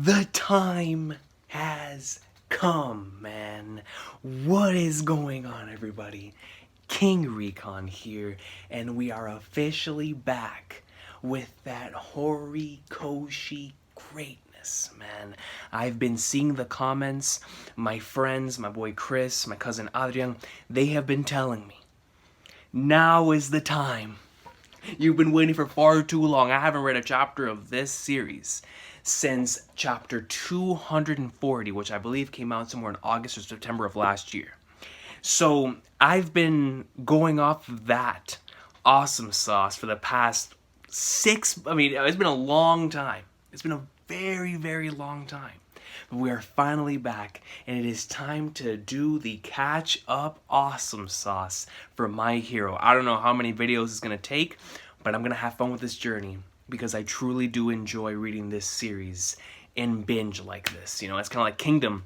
The time has come, man. What is going on, everybody? King Recon here, and we are officially back with that Horikoshi greatness, man. I've been seeing the comments. My friends, my boy Chris, my cousin Adrian, they have been telling me, now is the time. You've been waiting for far too long. I haven't read a chapter of this series since chapter 240, which I believe came out somewhere in August or September of last year. So I've been going off of that awesome sauce for the past it's been a long time. It's been a very, very long time. But we are finally back, and it is time to do the catch up awesome sauce for My Hero. I don't know how many videos it's going to take, but I'm going to have fun with this journey because I truly do enjoy reading this series in binge like this. You know, it's kind of like Kingdom,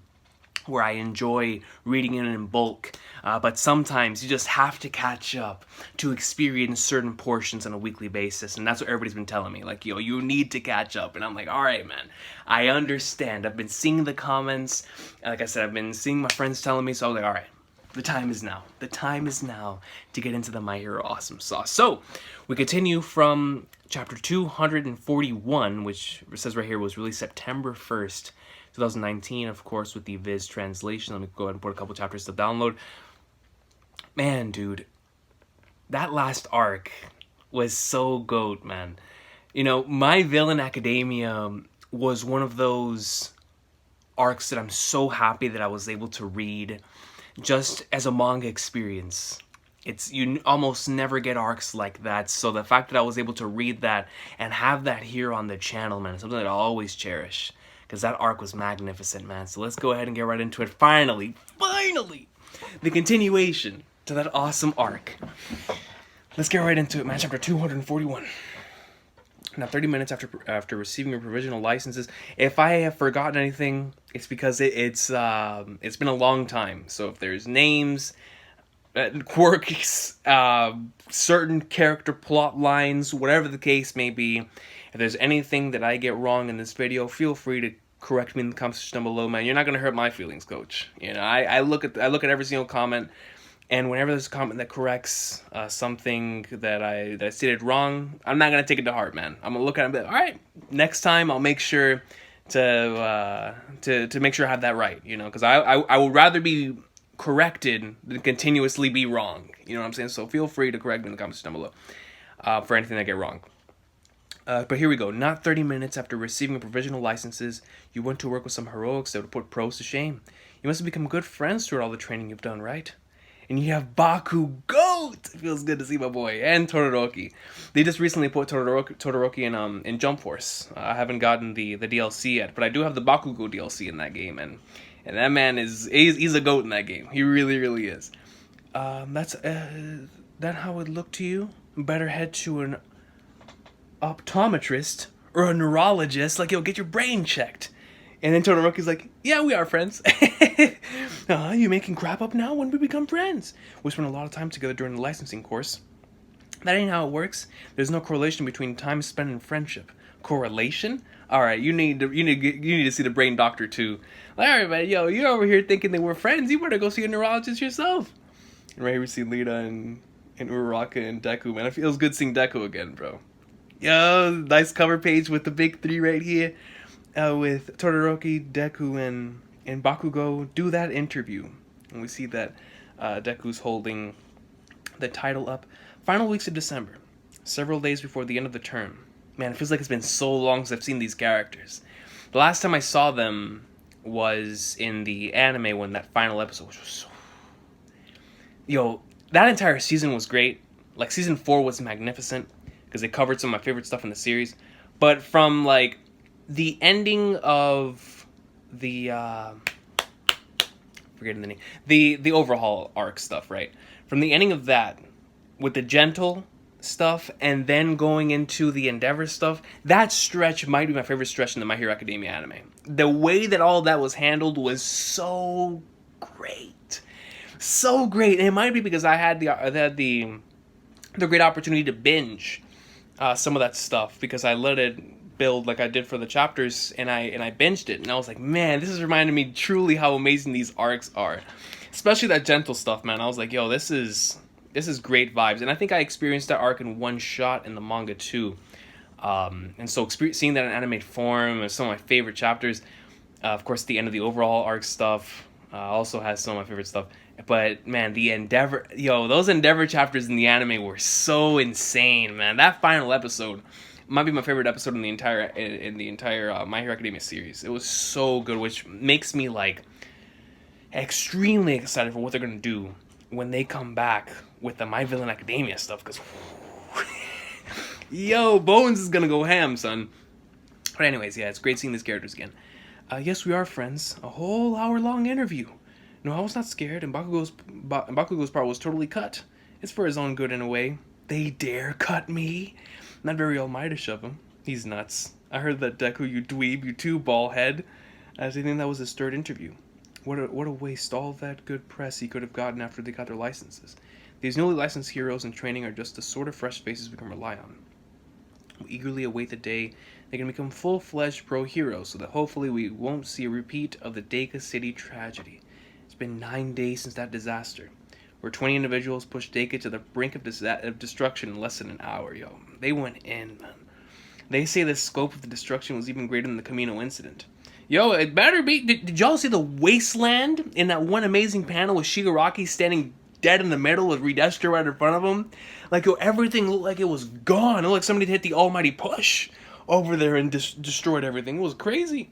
where I enjoy reading it in bulk, but sometimes you just have to catch up to experience certain portions on a weekly basis, and that's what everybody's been telling me, like, yo, you need to catch up, and I'm like, alright, man, I understand. I've been seeing the comments, like I said, I've been seeing my friends telling me, so I was like, alright, the time is now. The time is now to get into the My Hero Awesome Sauce. So, we continue from chapter 241, which it says right here was released September 1st, 2019, of course, with the Viz translation. Let me go ahead and put a couple chapters to download. Man, dude, that last arc was so goat, man. You know, My Villain Academia was one of those arcs that I'm so happy that I was able to read just as a manga experience. You almost never get arcs like that, so the fact that I was able to read that and have that here on the channel, man, is something that I'll always cherish. Because that arc was magnificent, man. So let's go ahead and get right into it. Finally! The continuation to that awesome arc. Let's get right into it, man. Chapter 241. Now, 30 minutes after receiving your provisional licenses. If I have forgotten anything, it's because it's been a long time. So if there's names, quirks, certain character plot lines, whatever the case may be, if there's anything that I get wrong in this video, feel free to correct me in the comment section down below, man. You're not gonna hurt my feelings, coach. You know, I look at every single comment, and whenever there's a comment that corrects something that I stated wrong, I'm not gonna take it to heart, man. I'm gonna look at it and be like, all right, next time I'll make sure to make sure I have that right. You know, because I would rather be corrected than continuously be wrong. You know what I'm saying? So feel free to correct me in the comments down below for anything I get wrong. But here we go. Not 30 minutes after receiving provisional licenses, you went to work with some heroics that would put pros to shame. You must have become good friends throughout all the training you've done, right? And you have Baku Goat! It feels good to see my boy. And Todoroki. They just recently put Todoroki in Jump Force. I haven't gotten the DLC yet, but I do have the Bakugo DLC in that game, and that man he's a goat in that game. He really, really is. That's that how it looked to you? Better head to an optometrist or a neurologist, like, yo, get your brain checked. And then Todoroki's like, yeah, we are friends. You making crap up now? When we become friends? We spent a lot of time together during the licensing course. That ain't how it works. There's no correlation between time spent in friendship. Correlation? Alright, you need to see the brain doctor too. Like, alright, man, yo, you're over here thinking that we're friends. You better go see a neurologist yourself. And right here we see Lita and Uraraka and Deku, man. It feels good seeing Deku again, bro. Yo, nice cover page with the big three right here. With Todoroki, Deku, and Bakugo do that interview. And we see that Deku's holding the title up. Final weeks of December. Several days before the end of the term. Man, it feels like it's been so long since I've seen these characters. The last time I saw them was in the anime when that final episode was so... Yo, that entire season was great. Like, season 4 was magnificent, because they covered some of my favorite stuff in the series. But from, like, the ending of the, forgetting the name, the overhaul arc stuff, right? From the ending of that, with the gentle stuff, and then going into the Endeavor stuff, that stretch might be my favorite stretch in the My Hero Academia anime. The way that all that was handled was so great. So great. And it might be because I had the great opportunity to binge some of that stuff, because I let it build like I did for the chapters, and I binged it, and I was like, man, this is reminding me truly how amazing these arcs are, especially that gentle stuff, man. I was like, yo, this is great vibes, and I think I experienced that arc in one shot in the manga too. And so seeing that in anime form is some of my favorite chapters. Of course, the end of the overall arc stuff also has some of my favorite stuff. But man, those Endeavor chapters in the anime were so insane, man. That final episode might be my favorite episode in the entire My Hero Academia series. It was so good, which makes me like extremely excited for what they're gonna do when they come back with the My Villain Academia stuff. Because yo, Bones is gonna go ham, son. But anyways, yeah, it's great seeing these characters again. Yes, we are friends. A whole hour-long interview. No, I was not scared, and Bakugo's part was totally cut. It's for his own good in a way. They dare cut me? Not very all-mightish of him. He's nuts. I heard that, Deku, you dweeb, you too, ballhead. I think that was his third interview. What a waste all that good press he could have gotten after they got their licenses. These newly licensed heroes in training are just the sort of fresh faces we can rely on. We eagerly await the day they can become full-fledged pro-heroes, so that hopefully we won't see a repeat of the Deku City tragedy. It's been 9 days since that disaster, where 20 individuals pushed Deku to the brink of destruction in less than an hour, yo. They went in, man. They say the scope of the destruction was even greater than the Camino incident. Yo, it better be... Did y'all see the wasteland in that one amazing panel with Shigaraki standing dead in the middle with Redestro right in front of him? Like, yo, everything looked like it was gone. It looked like somebody hit the almighty push over there and destroyed everything. It was crazy.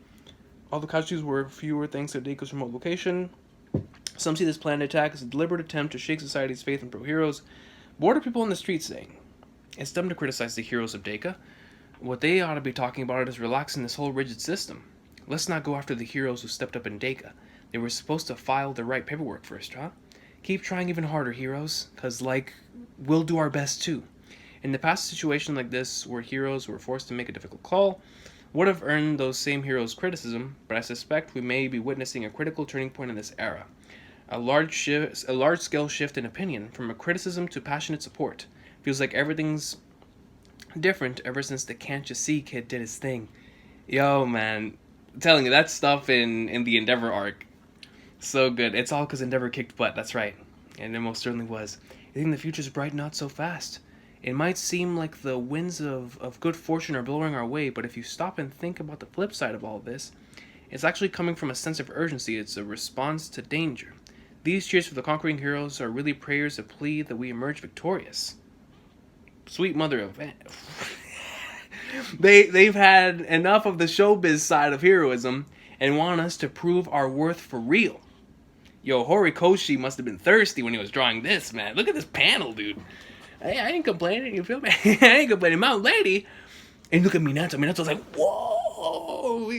All the casualties were fewer thanks to Deku's remote location. Some see this planned attack as a deliberate attempt to shake society's faith in pro-heroes. But what are people on the streets saying? It's dumb to criticize the heroes of Deku. What they ought to be talking about is relaxing this whole rigid system. Let's not go after the heroes who stepped up in Deku. They were supposed to file the right paperwork first, huh? Keep trying even harder, heroes, cause we'll do our best too. In the past, situation like this, where heroes were forced to make a difficult call, would have earned those same heroes criticism, but I suspect we may be witnessing a critical turning point in this era. A large-scale shift in opinion, from a criticism to passionate support. Feels like everything's different ever since the Can't You See kid did his thing. Yo, man, I'm telling you, that stuff in the Endeavor arc, so good. It's all because Endeavor kicked butt, that's right. And it most certainly was. You think the future's bright? Not so fast. It might seem like the winds of good fortune are blowing our way, but if you stop and think about the flip side of all this, it's actually coming from a sense of urgency. It's a response to danger. These cheers for the conquering heroes are really prayers of plea that we emerge victorious. Sweet mother of... They've had enough of the showbiz side of heroism and want us to prove our worth for real. Yo, Horikoshi must have been thirsty when he was drawing this, man. Look at this panel, dude. Hey, I ain't complaining, you feel me? I ain't complaining. Mount Lady. And look at Minato. Minato's like, whoa.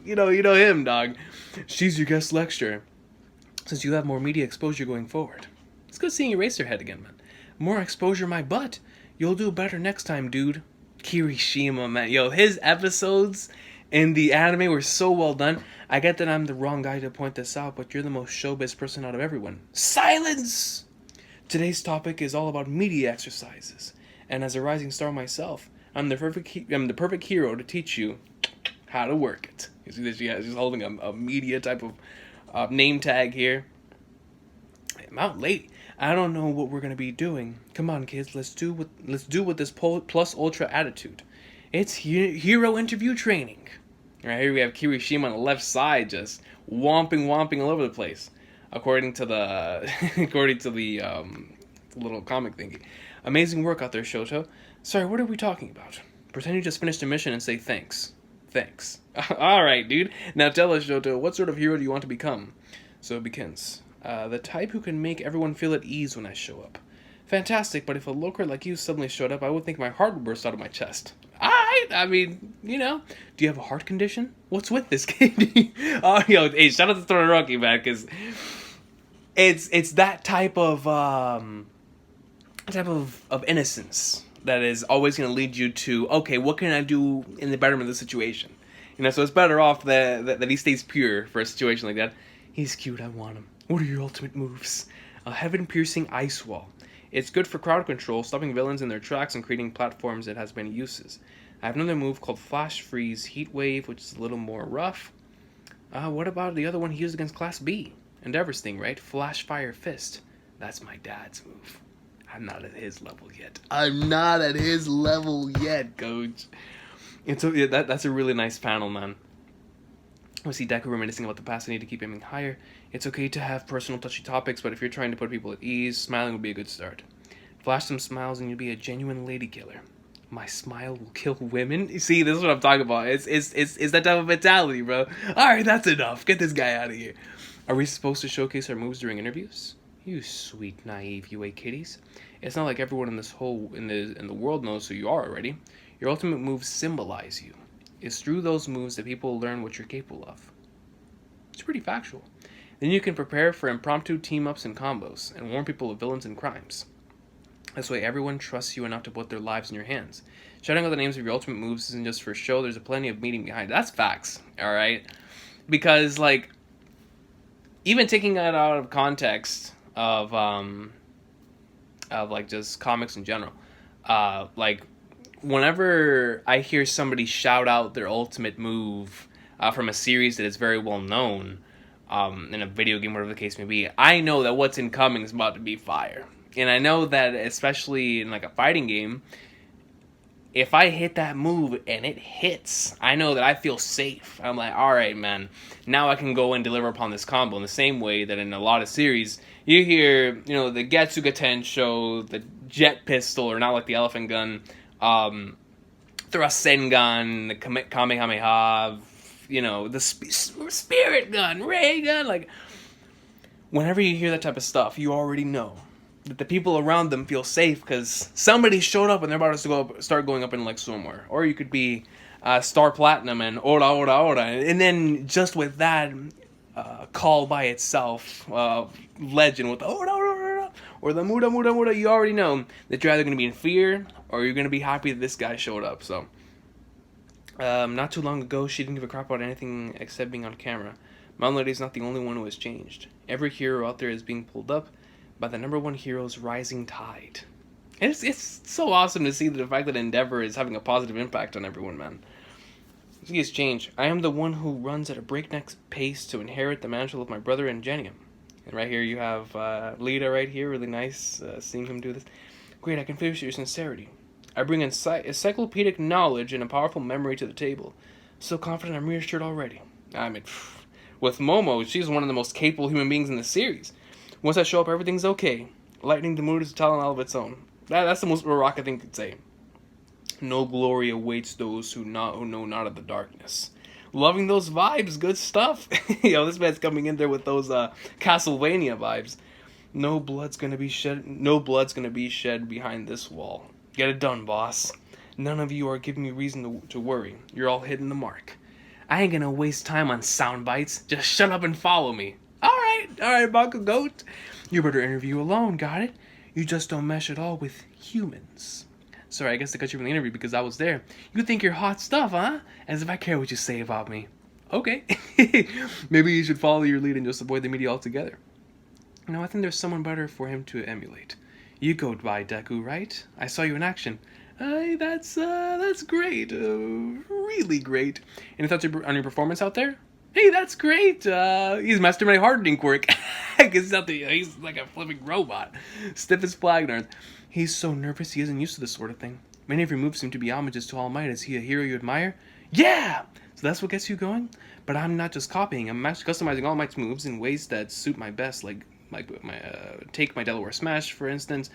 You know him, dog. She's your guest lecturer. Since you have more media exposure going forward. It's good seeing Eraserhead again, man. More exposure, my butt. You'll do better next time, dude. Kirishima, man. Yo, his episodes in the anime were so well done. I get that I'm the wrong guy to point this out, but you're the most showbiz person out of everyone. Silence! Today's topic is all about media exercises. And as a rising star myself, I'm the perfect hero to teach you how to work it. You see this? Yeah, she's holding a media type of name tag here. Mount Lady. I don't know what we're gonna be doing. Come on, kids. Let's do with this plus ultra attitude. It's hero interview training. Right here we have Kirishima on the left side, just whomping all over the place, according to the little comic thingy. Amazing work out there, Shoto. Sorry, what are we talking about? Pretend you just finished a mission and say thanks. Thanks. All right, dude. Now tell us, Shoto, what sort of hero do you want to become? So it begins. The type who can make everyone feel at ease when I show up. Fantastic, but if a lurker like you suddenly showed up, I would think my heart would burst out of my chest. I mean, do you have a heart condition? What's with this kid? Oh, yo, hey, shout out to Todoroki, man, because it's that type of innocence that is always going to lead you to, okay, what can I do in the betterment of the situation? So it's better off that he stays pure for a situation like that. He's cute, I want him. What are your ultimate moves? A heaven-piercing ice wall. It's good for crowd control, stopping villains in their tracks and creating platforms. It has many uses. I have another move called Flash Freeze Heat Wave, which is a little more rough. What about the other one he used against Class B? Endeavor's thing, right? Flash Fire Fist. That's my dad's move. I'm not at his level yet. I'm not at his level yet, coach. And so yeah, that's a really nice panel, man. We see Deku reminiscing about the past. I need to keep aiming higher. It's okay to have personal touchy topics, but if you're trying to put people at ease, smiling would be a good start. Flash some smiles and you'll be a genuine lady killer. My smile will kill women. You see, this is what I'm talking about. It's that type of mentality, bro. Alright, that's enough. Get this guy out of here. Are we supposed to showcase our moves during interviews? You sweet, naive UA kitties. It's not like everyone in the world knows who you are already. Your ultimate moves symbolize you. It's through those moves that people learn what you're capable of. It's pretty factual. Then you can prepare for impromptu team-ups and combos, and warn people of villains and crimes. This way everyone trusts you enough to put their lives in your hands. Shouting out the names of your ultimate moves isn't just for show, there's a plenty of meaning behind it. That's facts, alright? Because, like, even taking that out of context of like, just comics in general, like, whenever I hear somebody shout out their ultimate move from a series that is very well known, in a video game, whatever the case may be, I know that what's incoming is about to be fire. And I know that, especially in like a fighting game, if I hit that move and it hits, I know that I feel safe. I'm like, alright, man, now I can go and deliver upon this combo in the same way that in a lot of series, you hear, the Getsuga Tensho, the Jet Pistol, or not like the Elephant Gun, the Rasengan, the Kamehameha, the Spirit Gun, Ray Gun, like, whenever you hear that type of stuff, you already know that the people around them feel safe because somebody showed up and they're about to start going up in like swimwear. Or you could be Star Platinum and Ora Ora Ora. And then just with that call by itself, legend with the Ora Ora Ora or the Muda Muda Muda, you already know that you're either going to be in fear or you're going to be happy that this guy showed up. So, not too long ago, she didn't give a crap about anything except being on camera. Mountain Lady is not the only one who has changed. Every hero out there is being pulled up by the number one hero's rising tide. And it's so awesome to see the fact that Endeavor is having a positive impact on everyone, man. See his change. I am the one who runs at a breakneck pace to inherit the mantle of my brother Ingenium. And right here you have Lita right here, really nice seeing him do this. Great, I can feel your sincerity. I bring encyclopedic knowledge and a powerful memory to the table. So confident I'm reassured already. I mean, with Momo, she's one of the most capable human beings in the series. Once I show up, everything's okay. Lightning the mood is a talent all of its own. That's the most Rock I think could say. No glory awaits those who know not of the darkness. Loving those vibes, good stuff. This man's coming in there with those Castlevania vibes. No blood's gonna be shed behind this wall. Get it done, boss. None of you are giving me reason to worry. You're all hitting the mark. I ain't gonna waste time on sound bites. Just shut up and follow me. Alright, Baka Goat. You better interview alone, got it? You just don't mesh at all with humans. Sorry, I guess I cut you from the interview because I was there. You think you're hot stuff, huh? As if I care what you say about me. Okay. Maybe you should follow your lead and just avoid the media altogether. No, I think there's someone better for him to emulate. You go by Deku, right? I saw you in action. Hey, that's great. Really great. Any thoughts on your performance out there? Hey, that's great. He's mastered my hardening quirk. He's like a flipping robot. Stiff as flag on earth. He's so nervous he isn't used to this sort of thing. Many of your moves seem to be homages to All Might. Is he a hero you admire? Yeah! So that's what gets you going? But I'm not just copying. I'm actually customizing All Might's moves in ways that suit my best. Like take my Delaware Smash, for instance.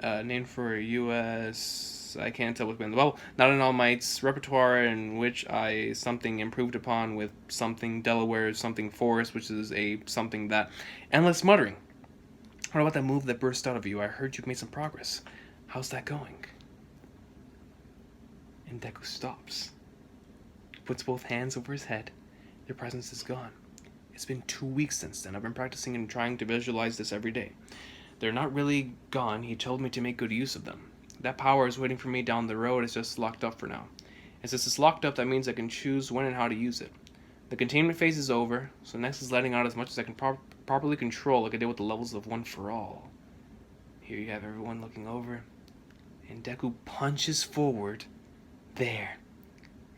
Named for US... I can't tell what's been well, not in All Might's repertoire, in which I something improved upon with something Delaware, something Forest, which is a something that endless muttering. What about that move that burst out of you? I heard you made some progress. How's that going? And Deku stops, puts both hands over his head. Their presence is gone. It's been 2 weeks since then. I've been practicing and trying to visualize this every day. They're not really gone. He told me to make good use of them. That power is waiting for me down the road. It's just locked up for now. And since it's locked up, that means I can choose when and how to use it. The containment phase is over, so next is letting out as much as I can properly control, like I did with the levels of One for All. Here you have everyone looking over, and Deku punches forward. There.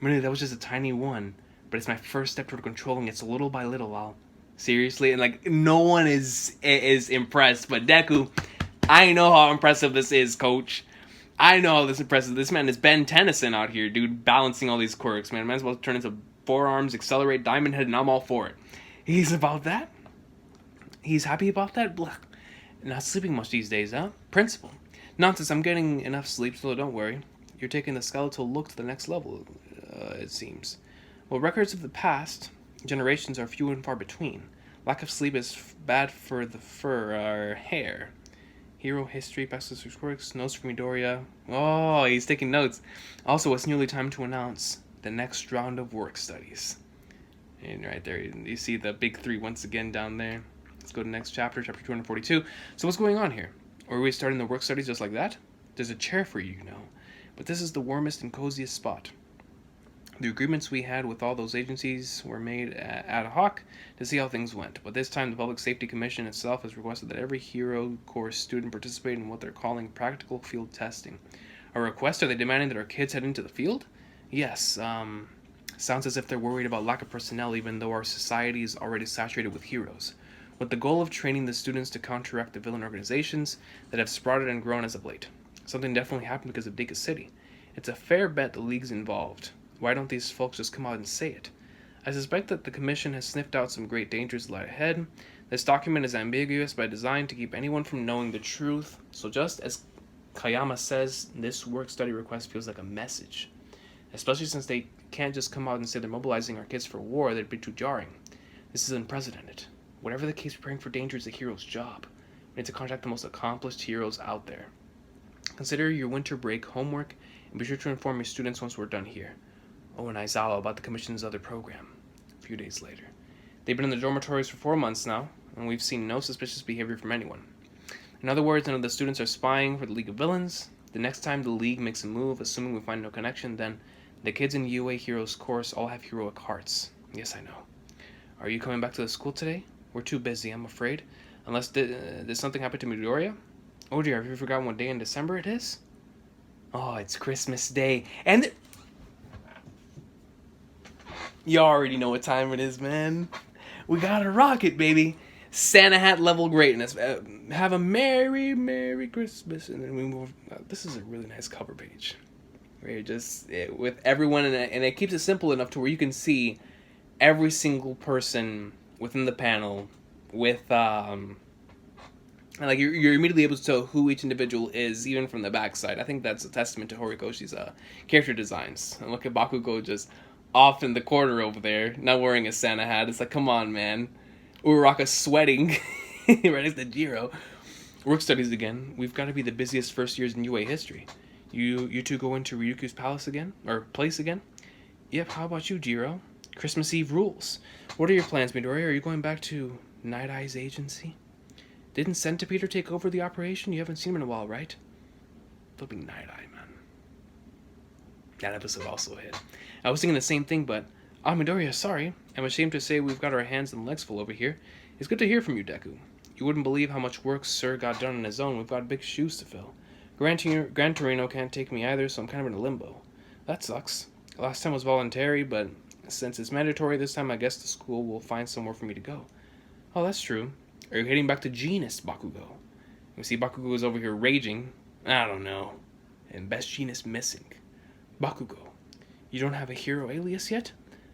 Really, that was just a tiny one, but it's my first step toward controlling it. So little by little, I'll seriously, and like no one is impressed, but Deku, I know how impressive this is, Coach. I know how this impressive. This man is Ben Tennyson out here, dude, balancing all these quirks, man. Might as well turn into forearms, accelerate, diamond head, and I'm all for it. He's about that. He's happy about that. Blah. Not sleeping much these days, huh? Principal. Nonsense, I'm getting enough sleep, so don't worry. You're taking the skeletal look to the next level, it seems. Well, records of the past generations are few and far between. Lack of sleep is bad for the fur, our hair. Hero history, Baxter's quirks, notes from Midoriya. Oh, he's taking notes. Also, it's nearly time to announce the next round of work studies. And right there, you see the big three once again down there. Let's go to the next chapter, chapter 242. So what's going on here? Are we starting the work studies just like that? There's a chair for you, you know. But this is the warmest and coziest spot. The agreements we had with all those agencies were made ad hoc to see how things went. But this time, the Public Safety Commission itself has requested that every Hero Course student participate in what they're calling practical field testing. A request? Are they demanding that our kids head into the field? Yes, sounds as if they're worried about lack of personnel even though our society is already saturated with heroes. With the goal of training the students to counteract the villain organizations that have sprouted and grown as of late. Something definitely happened because of Deku City. It's a fair bet the League's involved. Why don't these folks just come out and say it? I suspect that the Commission has sniffed out some great dangers that lie ahead. This document is ambiguous by design to keep anyone from knowing the truth. So just as Kayama says, this work-study request feels like a message. Especially since they can't just come out and say they're mobilizing our kids for war, that'd be too jarring. This is unprecedented. Whatever the case, preparing for danger is a hero's job. We need to contact the most accomplished heroes out there. Consider your winter break homework, and be sure to inform your students once we're done here. Oh, and Aizawa about the Commission's other program. A few days later. They've been in the dormitories for 4 months now, and we've seen no suspicious behavior from anyone. In other words, none of the students are spying for the League of Villains. The next time the League makes a move, assuming we find no connection, then the kids in UA Heroes course all have heroic hearts. Yes, I know. Are you coming back to the school today? We're too busy, I'm afraid. Unless did something happen to Midoriya? Oh dear, have you forgotten what day in December it is? Oh, it's Christmas Day. And you already know what time it is, man. We gotta rock it, baby. Santa hat level greatness. Have a merry, merry Christmas. And then we move. This is a really nice cover page. Where with everyone in it, and it keeps it simple enough to where you can see every single person within the panel with like you're immediately able to tell who each individual is, even from the backside. I think that's a testament to Horikoshi's character designs. And look at Bakugo just off in the corner over there, not wearing a Santa hat. It's like, come on, man. Uraraka sweating right next to Jiro. Work studies again. We've got to be the busiest first years in UA history. You two go into Ryukyu's palace again? Or place again? Yep, how about you, Jiro? Christmas Eve rules. What are your plans, Midori? Are you going back to Night Eye's agency? Didn't Centipeter take over the operation? You haven't seen him in a while, right? Flipping Night Eye, man. That episode also hit. I was thinking the same thing, but... Midoriya, sorry. I'm ashamed to say we've got our hands and legs full over here. It's good to hear from you, Deku. You wouldn't believe how much work Sir got done on his own. We've got big shoes to fill. Gran Torino can't take me either, so I'm kind of in a limbo. That sucks. Last time was voluntary, but since it's mandatory this time, I guess the school will find somewhere for me to go. Oh, that's true. Are you heading back to Genus, Bakugo? You see Bakugo is over here raging. I don't know. And best Genus missing. Bakugo, you don't have a hero alias yet?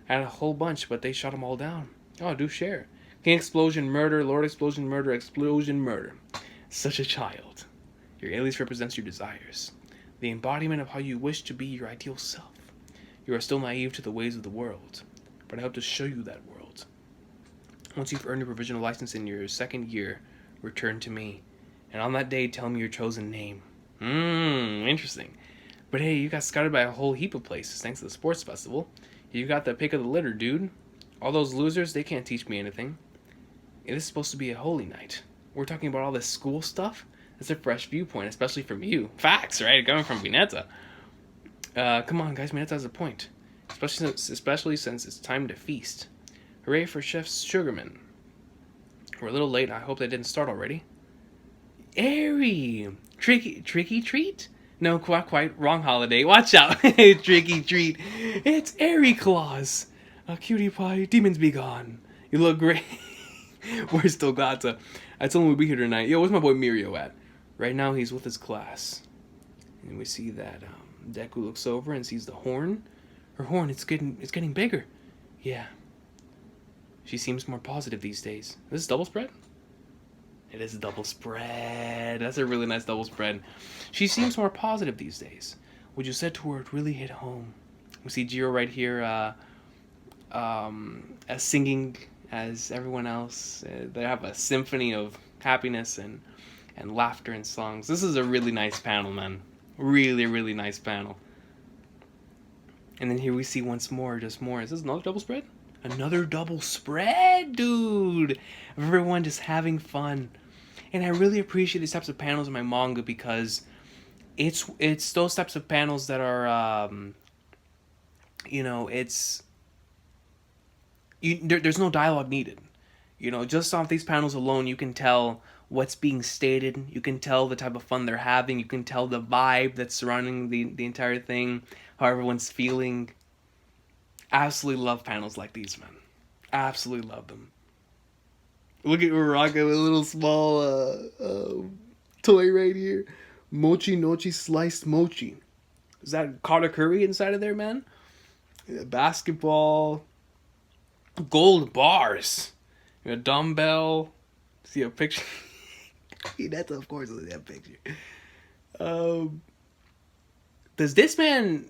I had a whole bunch, but they shot them all down. Oh, do share. King Explosion, Murder, Lord Explosion, Murder, Explosion, Murder. Such a child. Your alias represents your desires. The embodiment of how you wish to be your ideal self. You are still naive to the ways of the world, but I hope to show you that world. Once you've earned your provisional license in your second year, return to me. And on that day, tell me your chosen name. Interesting. But hey, you got scouted by a whole heap of places thanks to the sports festival. You got the pick of the litter, dude. All those losers, they can't teach me anything. This is supposed to be a holy night. We're talking about all this school stuff? That's a fresh viewpoint, especially from you. Facts, right? Coming from Mineta. Come on, guys, Mineta has a point. Especially since it's time to feast. Hooray for Chef Sugarman. We're a little late. I hope they didn't start already. Airy! Tricky treat? No, quite. Wrong holiday. Watch out. Tricky treat. It's Airy Claus. A cutie pie. Demons be gone. You look great. We're still glad to. I told him we'd be here tonight. Yo, where's my boy Mirio at? Right now he's with his class. And we see that Deku looks over and sees the horn. Her horn, it's getting bigger. Yeah. She seems more positive these days. This is double spread? It is a double spread. That's a really nice double spread. She seems more positive these days. What you said to her, it really hit home. We see Jiro right here as singing as everyone else. They have a symphony of happiness and laughter and songs. This is a really nice panel, man. Really, really nice panel. And then here we see once more, just more. Is this another double spread? Another double spread, dude! Everyone just having fun. And I really appreciate these types of panels in my manga because it's those types of panels that are, there's no dialogue needed. Just off these panels alone, you can tell what's being stated. You can tell the type of fun they're having. You can tell the vibe that's surrounding the entire thing, how everyone's feeling. Absolutely love panels like these, man. Absolutely love them. Look at Uraraka with a little small toy right here. Mochi Nochi sliced mochi. Is that katakuri inside of there, man? Yeah, basketball. Gold bars. A dumbbell. See a picture. That's of course that picture. Does this man...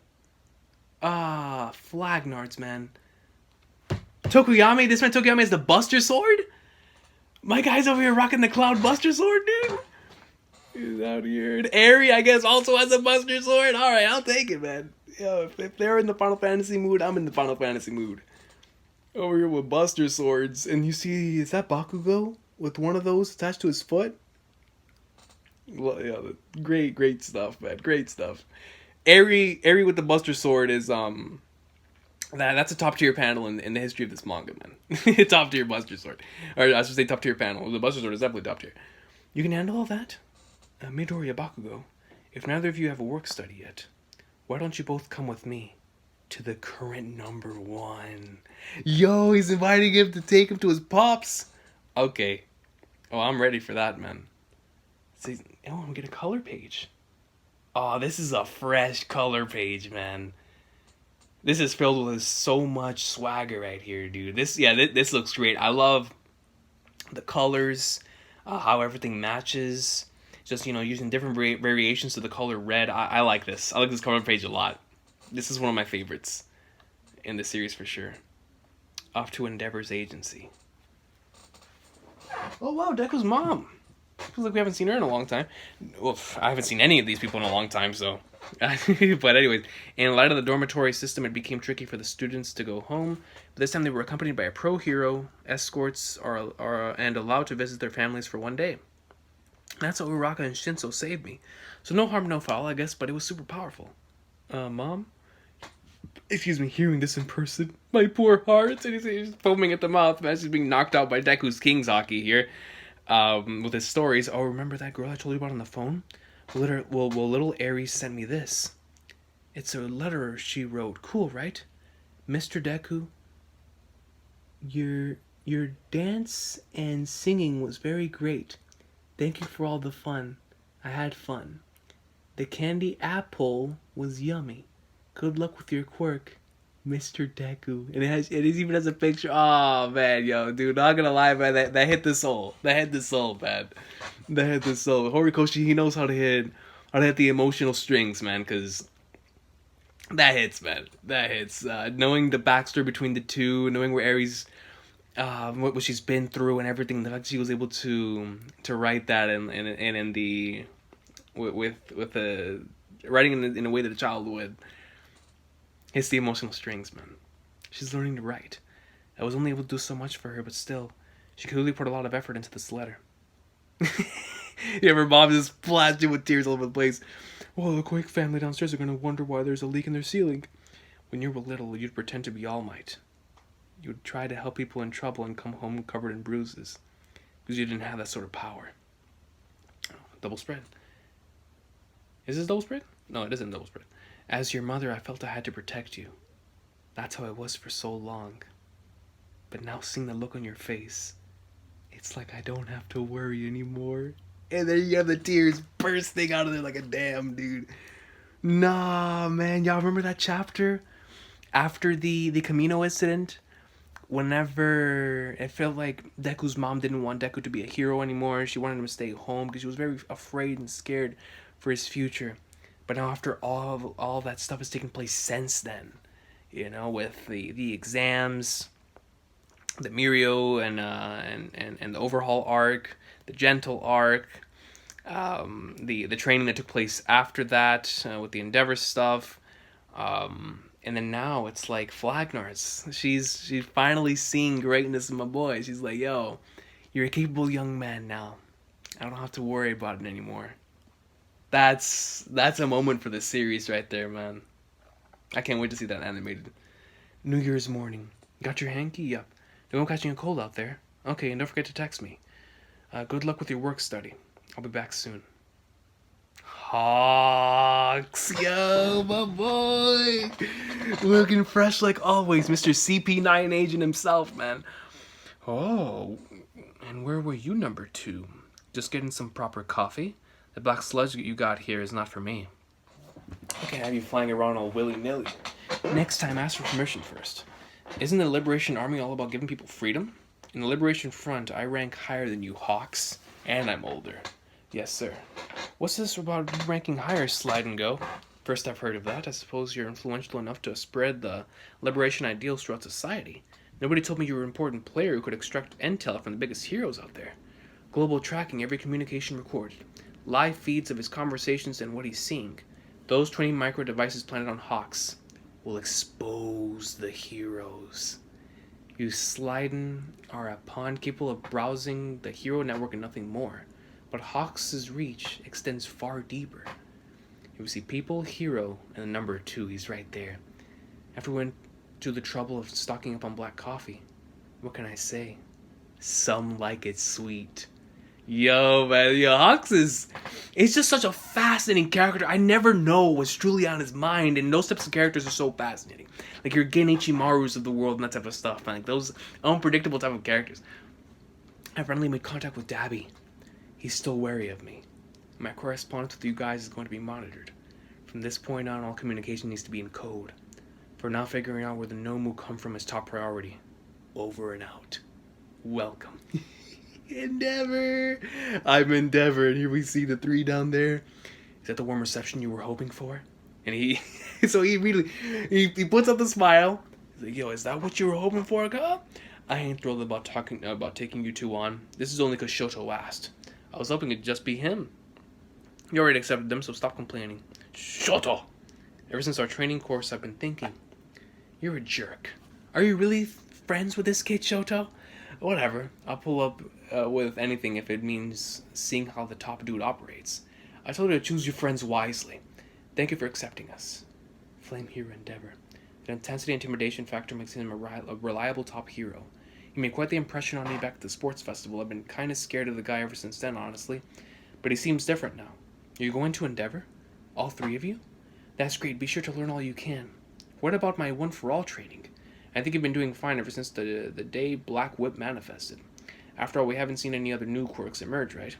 Flagnards, man. Tokuyami? This man Tokuyami has the Buster Sword? My guy's over here rocking the Cloud Buster Sword, dude. He's out here. And Eri, I guess, also has a Buster Sword. Alright, I'll take it, man. Yo, if they're in the Final Fantasy mood, I'm in the Final Fantasy mood. Over here with Buster Swords. And you see, is that Bakugo? With one of those attached to his foot? Well, yeah, great stuff, man. Great stuff. Eri with the Buster Sword is that's a top tier panel in the history of this manga, man. Top tier Buster Sword, or I should say top tier panel. The Buster Sword is definitely top tier. You can handle all that, Midoriya Bakugo. If neither of you have a work study yet, why don't you both come with me to the current #1? Yo, he's inviting him to take him to his pops. Okay, oh, I'm ready for that, man. See, oh, I'm getting a color page. Oh, this is a fresh color page, man. This is filled with so much swagger right here, dude. This looks great. I love the colors, how everything matches. Just, using different variations of the color red. I like this. I like this cover page a lot. This is one of my favorites in the series for sure. Off to Endeavor's agency. Oh, wow, Deku's mom. Feels like we haven't seen her in a long time. Well, I haven't seen any of these people in a long time, so... But anyways, in light of the dormitory system, it became tricky for the students to go home. But this time they were accompanied by a pro hero, escorts, and allowed to visit their families for one day. That's how Uraraka and Shinso saved me. So no harm, no foul, I guess, but it was super powerful. Mom? Excuse me, hearing this in person. My poor heart. And he's foaming at the mouth, man. She's being knocked out by Deku's King's Hockey here. With his stories. Oh, remember that girl I told you about on the phone? Well, little Aries sent me this. It's a letter she wrote. Cool, right? Mr. Deku, your dance and singing was very great. Thank you for all the fun. I had fun. The candy apple was yummy. Good luck with your quirk, Mr. Deku. And it even has a picture. Oh man, yo, dude, not gonna lie, man, that hit the soul. That hit the soul, man. That hit the soul. Horikoshi, he knows how to hit the emotional strings, man, because that hits, man. That hits. Knowing the backstory between the two, knowing where Aries, what she's been through and everything, the fact she was able to write that and in the with the writing in a way that a child would. Hits the emotional strings, man. She's learning to write. I was only able to do so much for her, but still, she clearly put a lot of effort into this letter. Yeah, her mom just splashed with tears all over the place. Well, the Quake family downstairs are going to wonder why there's a leak in their ceiling. When you were little, you'd pretend to be All Might. You would try to help people in trouble and come home covered in bruises. Because you didn't have that sort of power. Double spread. Is this double spread? No, it isn't double spread. As your mother, I felt I had to protect you. That's how it was for so long. But now seeing the look on your face, it's like I don't have to worry anymore. And then you have the tears bursting out of there like a damn dude. Nah, man, y'all remember that chapter after the Camino incident? Whenever it felt like Deku's mom didn't want Deku to be a hero anymore, she wanted him to stay home because she was very afraid and scared for his future. But now, after all that stuff has taken place since then, you know, with the exams, the Mirio and the overhaul arc, the gentle arc, the training that took place after that with the Endeavor stuff, and then now it's like Flagnar's. She's finally seeing greatness in my boy. She's like, yo, you're a capable young man now. I don't have to worry about it anymore. That's a moment for the series right there, man. I can't wait to see that animated. New Year's morning. Got your hanky? Yup. Don't go catching a cold out there. Okay, and don't forget to text me. Good luck with your work study. I'll be back soon. Hawks, yo, my boy, looking fresh like always, Mr. CP9 agent himself, man. Oh, and where were you, number 2? Just getting some proper coffee? The black sludge you got here is not for me. I can't have you flying around all willy-nilly. Next time, ask for permission first. Isn't the Liberation Army all about giving people freedom? In the Liberation Front, I rank higher than you, Hawks, and I'm older. Yes, sir. What's this about ranking higher, Slide and Go? First I've heard of that. I suppose you're influential enough to spread the liberation ideals throughout society. Nobody told me you were an important player who could extract intel from the biggest heroes out there. Global tracking, every communication recorded. Live feeds of his conversations and what he's seeing. Those 20 micro devices planted on Hawks will expose the heroes. You Sliden are a pawn capable of browsing the hero network and nothing more. But Hawks' reach extends far deeper. If we see people, hero, and the number 2, he's right there. After we went to the trouble of stocking up on black coffee, what can I say? Some like it sweet. Yo, man, Hawks it's just such a fascinating character. I never know what's truly on his mind, and those types of characters are so fascinating. Like your Genichi Marus of the world and that type of stuff, man. Like those unpredictable type of characters. I finally made contact with Dabby. He's still wary of me. My correspondence with you guys is going to be monitored. From this point on, all communication needs to be in code. For now, figuring out where the Nomu come from is top priority. Over and out. Welcome. Endeavor! I'm Endeavor, and here we see the 3 down there. Is that the warm reception you were hoping for? And he immediately he puts up the smile. He's like, yo, is that what you were hoping for, huh? I ain't thrilled about taking you 2 on. This is only because Shoto asked. I was hoping it'd just be him. You already accepted them, so stop complaining. Shoto! Ever since our training course, I've been thinking. You're a jerk. Are you really friends with this kid, Shoto? Whatever. I'll pull up with anything if it means seeing how the top dude operates. I told you to choose your friends wisely. Thank you for accepting us. Flame Hero Endeavor. The intensity and intimidation factor makes him a reliable top hero. He made quite the impression on me back at the sports festival. I've been kind of scared of the guy ever since then, honestly. But he seems different now. Are you going to Endeavor? All 3 of you? That's great. Be sure to learn all you can. What about my one-for-all training? I think you've been doing fine ever since the day Black Whip manifested. After all, we haven't seen any other new quirks emerge, right?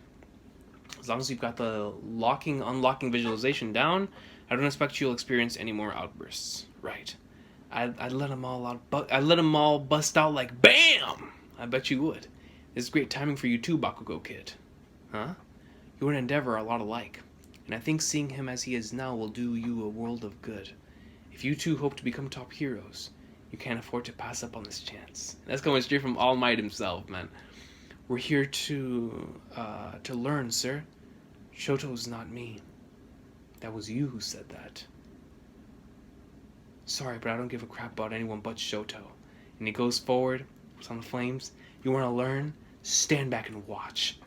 As long as you've got the unlocking visualization down, I don't expect you'll experience any more outbursts. Right. I'd let them all out. I'd let them all bust out like BAM! I bet you would. This is great timing for you too, Bakugo Kid. Huh? You and Endeavor are a lot alike, and I think seeing him as he is now will do you a world of good. If you two hope to become top heroes, you can't afford to pass up on this chance. That's coming straight from All Might himself, man. We're here to learn, sir. Shoto's not me. That was you who said that. Sorry, but I don't give a crap about anyone but Shoto. And he goes forward, puts on the flames. You want to learn? Stand back and watch.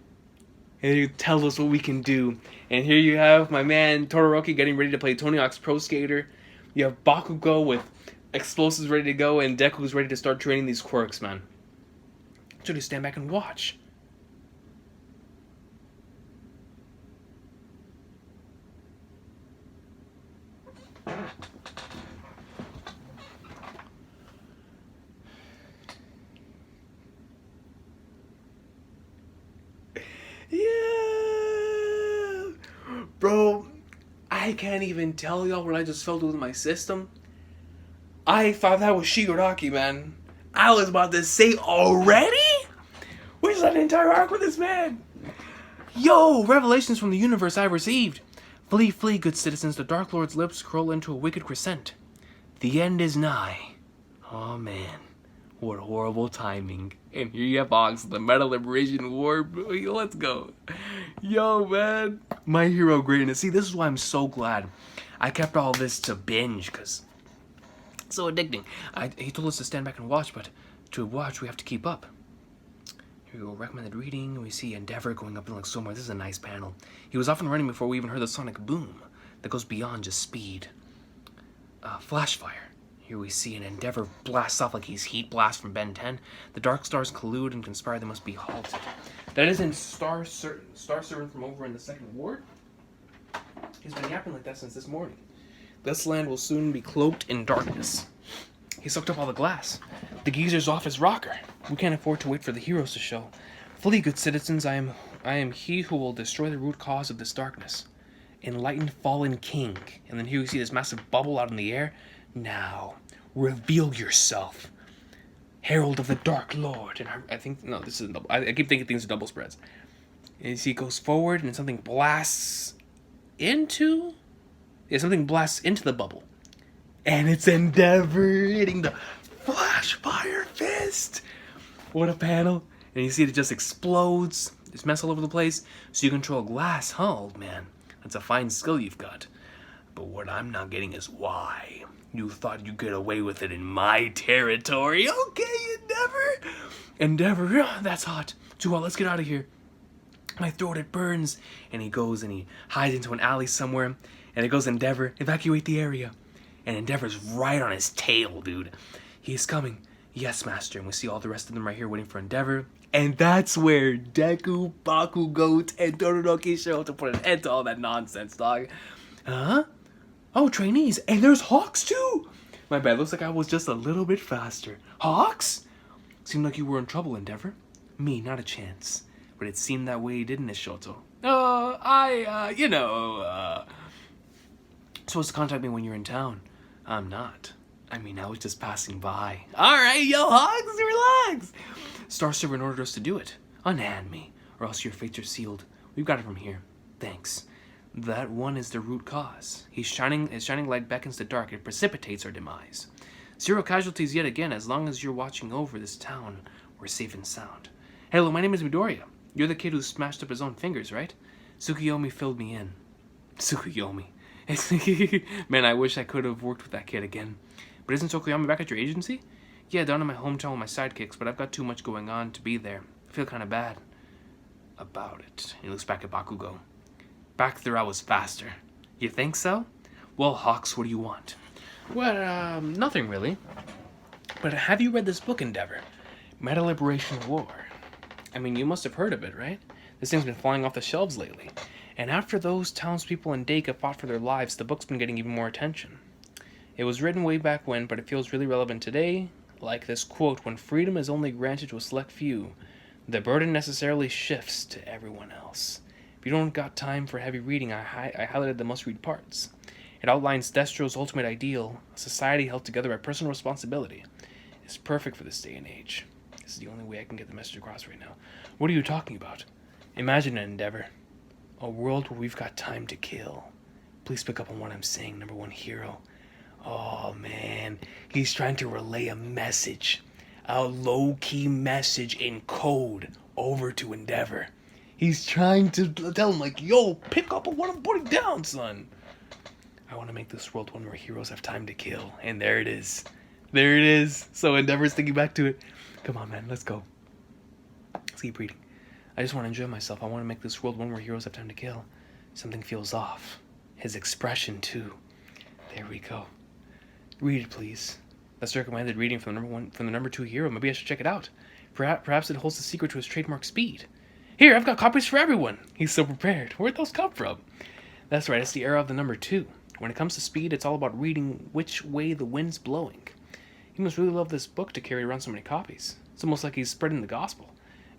And you tell us what we can do. And here you have my man Todoroki getting ready to play Tony Hawk's Pro Skater. You have Bakugo with explosives ready to go, and Deku's ready to start training these quirks, man. So just stand back and watch. Bro, I can't even tell y'all what I just felt with my system. I thought that was Shigaraki, man. I was about to say, already? Where's that entire arc with this man? Yo, revelations from the universe I received. Flee, flee, good citizens, the Dark Lord's lips curl into a wicked crescent. The end is nigh. Oh man, what horrible timing. And here you have Ox, the Meta Liberation War. Let's go. Yo, man. My hero greatness. See, this is why I'm so glad I kept all this to binge, because it's so addicting. He told us to stand back and watch, but to watch, we have to keep up. Here we go, recommended reading. We see Endeavor going up in like somewhere. This is a nice panel. He was often running before we even heard the sonic boom that goes beyond just speed. Flash fire. Here we see an Endeavor blast off like he's Heat Blast from Ben 10. The Dark Stars collude and conspire. They must be halted. That isn't Star Servant from over in the Second Ward. He's been yapping like that since this morning. This land will soon be cloaked in darkness. He soaked up all the glass. The geezer's off his rocker. We can't afford to wait for the heroes to show. Flee, good citizens, I am he who will destroy the root cause of this darkness. Enlightened fallen king. And then here we see this massive bubble out in the air. Now, reveal yourself. Herald of the Dark Lord. And I think, no, this isn't double. I keep thinking things are double spreads. And you see, it goes forward and something blasts into? Yeah, something blasts into the bubble. And it's Endeavor hitting the flash fire fist. What a panel. And you see it just explodes. There's mess all over the place. So you control glass, huh, old man? That's a fine skill you've got. But what I'm not getting is why. You thought you'd get away with it in my territory. Okay, Endeavor, that's hot. Too hot, let's get out of here. My throat, it burns. And he goes and he hides into an alley somewhere. And it goes, Endeavor, evacuate the area. And Endeavor's right on his tail, dude. He's coming. Yes, master. And we see all the rest of them right here waiting for Endeavor. And that's where Deku, Bakugo, and Todoroki show up to put an end to all that nonsense, dog. Huh? Oh, trainees. And there's Hawks, too. My bad. Looks like I was just a little bit faster. Hawks? Seemed like you were in trouble, Endeavor. Me, not a chance. But it seemed that way, didn't it, Shoto? Supposed to contact me when you're in town. I'm not. I mean, I was just passing by. Alright, yo, Hawks, relax. Star Servant ordered us to do it. Unhand me, or else your fates are sealed. We've got it from here. Thanks. That one is the root cause. His shining light beckons the dark. It precipitates our demise. 0 casualties yet again. As long as you're watching over this town, we're safe and sound. Hello, my name is Midoriya. You're the kid who smashed up his own fingers, right? Tsukiyomi filled me in. Tsukiyomi. Man, I wish I could have worked with that kid again. But isn't Tsukiyomi back at your agency? Yeah, down in my hometown with my sidekicks, but I've got too much going on to be there. I feel kind of bad about it. He looks back at Bakugo. Back there I was faster. You think so? Well, Hawks, what do you want? Well, nothing really. But have you read this book, Endeavor? Meta Liberation War. I mean, you must have heard of it, right? This thing's been flying off the shelves lately. And after those townspeople in Deku fought for their lives, the book's been getting even more attention. It was written way back when, but it feels really relevant today. Like this quote, when freedom is only granted to a select few, the burden necessarily shifts to everyone else. If you don't got time for heavy reading, I highlighted the must-read parts. It outlines Destro's ultimate ideal, a society held together by personal responsibility. It's perfect for this day and age. This is the only way I can get the message across right now. What are you talking about? Imagine an Endeavor. A world where we've got time to kill. Please pick up on what I'm saying, number one hero. Oh, man. He's trying to relay a message. A low-key message in code over to Endeavor. He's trying to tell him, like, yo, pick up on what I'm putting down, son. I want to make this world one where heroes have time to kill. And there it is. There it is. So Endeavor's thinking back to it. Come on, man. Let's go. Let's keep reading. I just want to enjoy myself. I want to make this world one where heroes have time to kill. Something feels off. His expression, too. There we go. Read it, please. That's recommended reading from the number 2 hero. Maybe I should check it out. Perhaps it holds the secret to his trademark speed. Here, I've got copies for everyone. He's so prepared. Where'd those come from? That's right. It's the era of the number 2. When it comes to speed, it's all about reading which way the wind's blowing. He must really love this book to carry around so many copies. It's almost like he's spreading the gospel.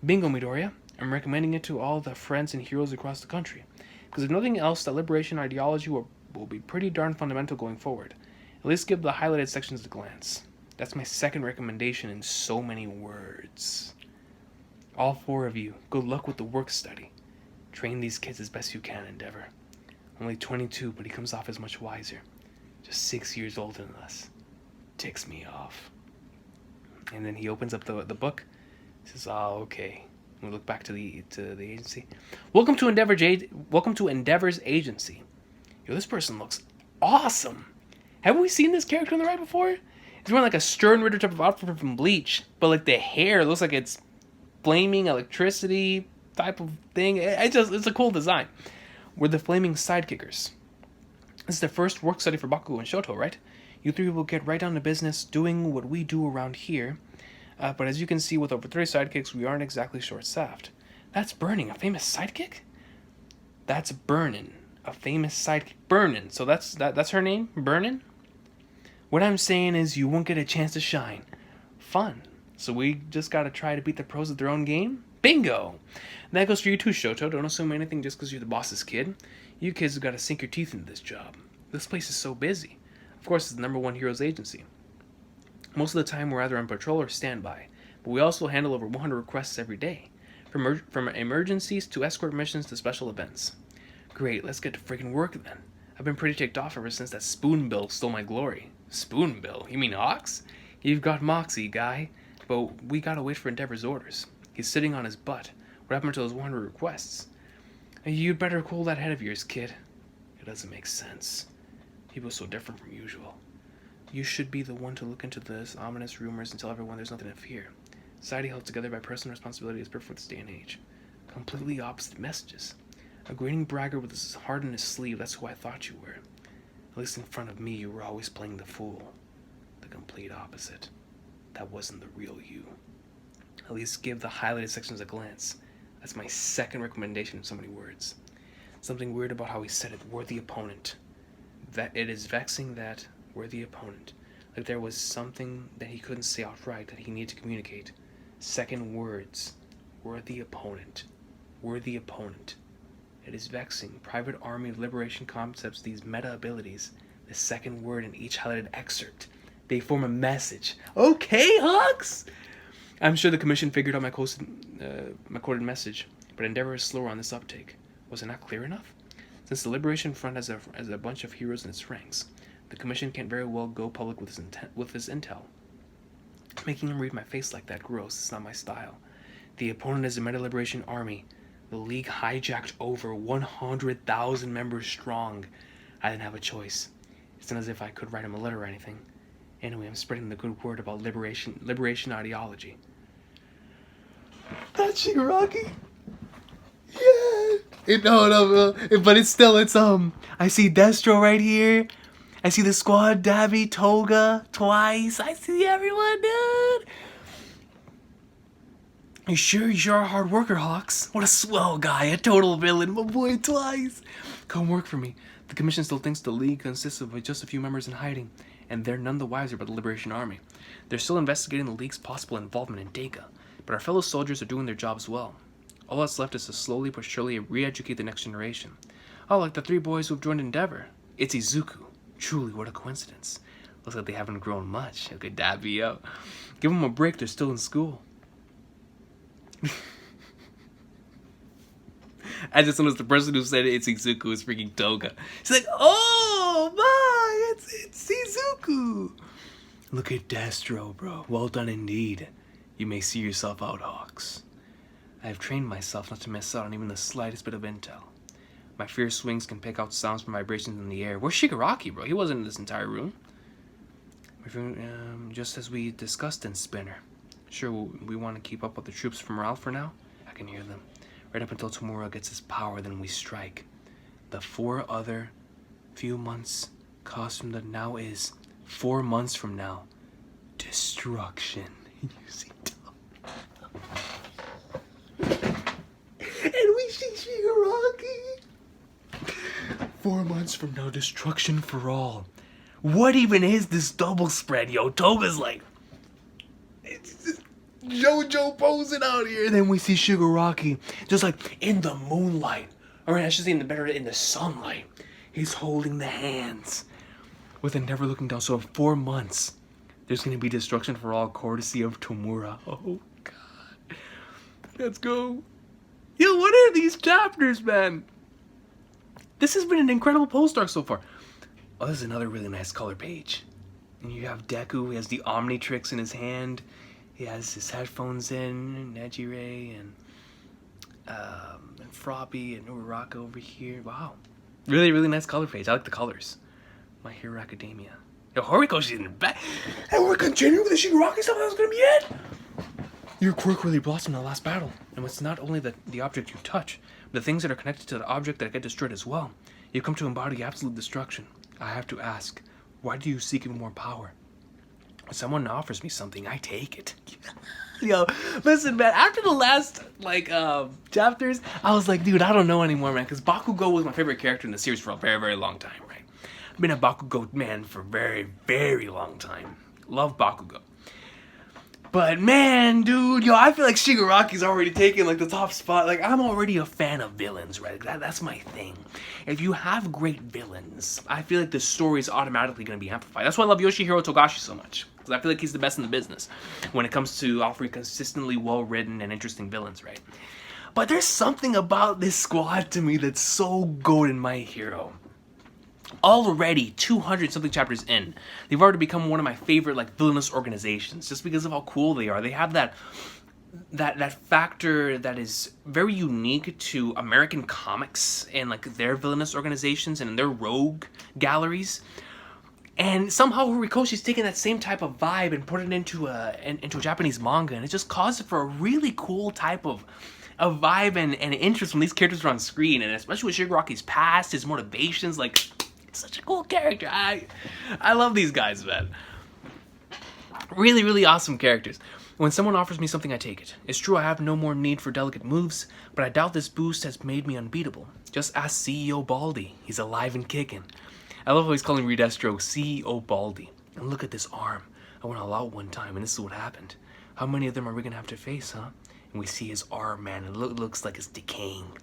Bingo, Midoriya. I'm recommending it to all the friends and heroes across the country. Because if nothing else, that liberation ideology will be pretty darn fundamental going forward. At least give the highlighted sections a glance. That's my second recommendation in so many words. All 4 of you, good luck with the work study. Train these kids as best you can, Endeavor. Only 22, but he comes off as much wiser. Just 6 years older than us. Ticks me off. And then he opens up the book. He says, "Oh, okay." We look back to the agency. Welcome to Endeavor's agency. Yo, this person looks awesome. Have we seen this character on the right before? He's wearing like a Stern Ritter type of outfit from Bleach, but like the hair looks like it's flaming electricity type of thing. It's a cool design. We're the Flaming Sidekickers. This is the first work study for Bakugo and Shoto, right? You 3 will get right down to business doing what we do around here. But as you can see, with over 30 sidekicks, we aren't exactly short-staffed. That's Burning, a famous sidekick? That's Burnin, a famous sidekick. Burnin, so that's her name? Burnin? What I'm saying is you won't get a chance to shine. Fun. So we just gotta try to beat the pros at their own game? Bingo! And that goes for you too, Shoto. Don't assume anything just because you're the boss's kid. You kids have got to sink your teeth into this job. This place is so busy. Of course, it's the #1 heroes agency. Most of the time, we're either on patrol or standby, but we also handle over 100 requests every day, from emergencies to escort missions to special events. Great, let's get to freaking work then. I've been pretty ticked off ever since that Spoonbill stole my glory. Spoonbill? You mean Hawks? You've got moxie, guy, but we gotta wait for Endeavor's orders. He's sitting on his butt. What happened to those 100 requests? You'd better cool that head of yours, kid. It doesn't make sense. He was so different from usual. You should be the one to look into this ominous rumors and tell everyone there's nothing to fear. Society held together by personal responsibility is perfect for this day and age. Completely opposite messages. A grinning braggart with his heart in his sleeve, that's who I thought you were. At least in front of me, you were always playing the fool. The complete opposite. That wasn't the real you. At least give the highlighted sections a glance. That's my second recommendation in so many words. Something weird about how he said it, we're the opponent. That it is vexing that we're the opponent. Like there was something that he couldn't say outright that he needed to communicate. Second words, we're the opponent. We're the opponent. It is vexing. Private Army Liberation concepts, these meta abilities, the second word in each highlighted excerpt. They form a message. Okay, Hawks! I'm sure the commission figured out my quoted message, but Endeavor is slower on this uptake. Was it not clear enough? Since the Liberation Front has a bunch of heroes in its ranks, the commission can't very well go public with his intel. Making him read my face like that, gross. It's not my style. The opponent is a Meta Liberation Army. The League hijacked over 100,000 members strong. I didn't have a choice. It's not as if I could write him a letter or anything. Anyway, I'm spreading the good word about liberation ideology. That's Shigaraki? Yeah! No, but it's I see Destro right here. I see the squad, Dabi, Toga, twice. I see everyone, dude. You sure you're a hard worker, Hawks? What a swell guy, a total villain, my boy twice. Come work for me. The commission still thinks the League consists of just a few members in hiding, and they're none the wiser about the Liberation Army. They're still investigating the League's possible involvement in Deku, but our fellow soldiers are doing their job as well. All that's left is to slowly but surely re-educate the next generation. Oh, like the 3 boys who've joined Endeavor. It's Izuku. Truly, what a coincidence. Looks like they haven't grown much. Okay, Dabi up. Give them a break, they're still in school. I just noticed the person who said it's Izuku is freaking Toga. She's like, oh my, it's Izuku. Look at Destro, bro. Well done indeed. You may see yourself out, Hawks. I have trained myself not to miss out on even the slightest bit of intel. My fierce wings can pick out sounds from vibrations in the air. Where's Shigaraki, bro? He wasn't in this entire room. Just as we discussed in Spinner. Sure, we want to keep up with the troops for morale for now. I can hear them. Right up until Tomura gets his power, then we strike. The 4 other few months cost from the now is 4 months from now. Destruction. You see, and we see Shigaraki. 4 months from now, destruction for all. What even is this double spread, yo? Toga's like, it's just JoJo posing out here. And then we see Shigaraki just like in the moonlight or I should say in the sunlight. He's holding the hands with it never looking down. So in 4 months, there's going to be destruction for all, courtesy of Tomura. Oh, God. Let's go. Yo, what are these chapters, man? This has been an incredible post arc so far. Oh, this is another really nice color page. And you have Deku. He has the Omnitrix in his hand. He has his headphones in. Nejire and Froppy and Uraraka over here. Wow. Really, really nice color page. I like the colors. My Hero Academia. Yo, Horikoshi's in the back. And we're continuing with the Shigaraki stuff. That was going to be it. Your quirk really blossomed in the last battle. And it's not only the object you touch, but the things that are connected to the object that get destroyed as well. You come to embody absolute destruction. I have to ask, why do you seek even more power? When someone offers me something, I take it. Yo, listen, man, after the last, chapters, I was like, dude, I don't know anymore, man, because Bakugo was my favorite character in the series for a very, very long time, right? I've been a Bakugo man for a very, very long time. Love Bakugo. But, man, dude, yo, I feel like Shigaraki's already taken, the top spot. I'm already a fan of villains, right? That's my thing. If you have great villains, I feel like the story is automatically going to be amplified. That's why I love Yoshihiro Togashi so much. Because I feel like he's the best in the business when it comes to offering consistently well-written and interesting villains, right? But there's something about this squad to me that's so good in My Hero. Already 200-something chapters in, they've already become one of my favorite villainous organizations just because of how cool they are. They have that factor that is very unique to American comics and their villainous organizations and their rogue galleries. And somehow Horikoshi's taken that same type of vibe and put it into a Japanese manga, and it just caused it for a really cool type of vibe and interest when these characters are on screen, and especially with Shigaraki's past, his motivations, it's such a cool character. I love these guys, man. Really, really awesome characters. When someone offers me something, I take it. It's true I have no more need for delicate moves, but I doubt this boost has made me unbeatable. Just ask CEO Baldy. He's alive and kicking. I love how he's calling Redestro CEO Baldy. And look at this arm. I went all out one time, and this is what happened. How many of them are we going to have to face, huh? And we see his arm, man, and it looks like it's decaying.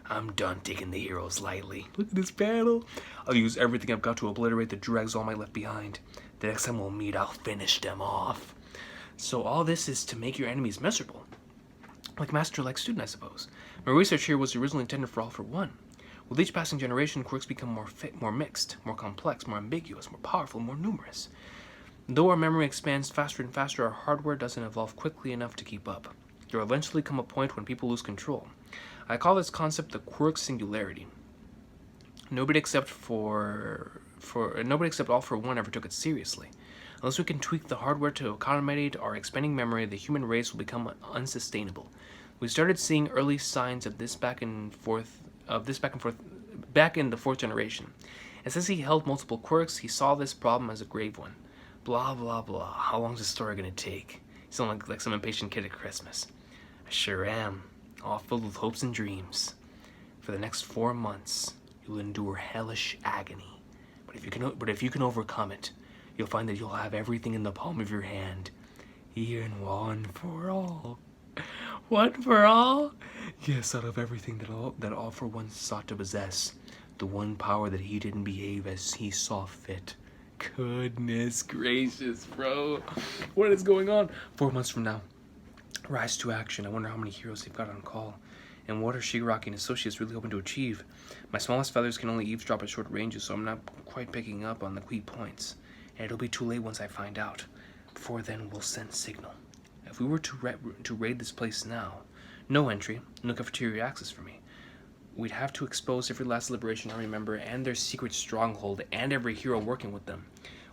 I'm done taking the heroes lightly. Look at this panel. I'll use everything I've got to obliterate the dregs all my left behind. The next time we'll meet, I'll finish them off. So all this is to make your enemies miserable. Like master, like student, I suppose. My research here was originally intended for all for one. With each passing generation, quirks become more mixed, more complex, more ambiguous, more powerful, more numerous. Though our memory expands faster and faster, our hardware doesn't evolve quickly enough to keep up. There will eventually come a point when people lose control. I call this concept the quirk singularity. Nobody except all for one ever took it seriously. Unless we can tweak the hardware to accommodate our expanding memory, the human race will become unsustainable. We started seeing early signs of this back in the fourth generation. And since he held multiple quirks, he saw this problem as a grave one. Blah blah blah. How long is this story gonna take? You sound like some impatient kid at Christmas. I sure am. All filled with hopes and dreams. For the next 4 months, you'll endure hellish agony. But if you can overcome it, you'll find that you'll have everything in the palm of your hand. Even one for all. One for all? Yes, out of everything that all for one sought to possess. The one power that he didn't behave as he saw fit. Goodness gracious, bro. What is going on? 4 months from now. Rise to action. I wonder how many heroes they've got on call. And what are Shigaraki and associates really hoping to achieve? My smallest feathers can only eavesdrop at short ranges, so I'm not quite picking up on the key points. And it'll be too late once I find out. Before then, we'll send signal. If we were to raid this place now, no entry, no cafeteria access for me. We'd have to expose every last Liberation Army member and their secret stronghold and every hero working with them.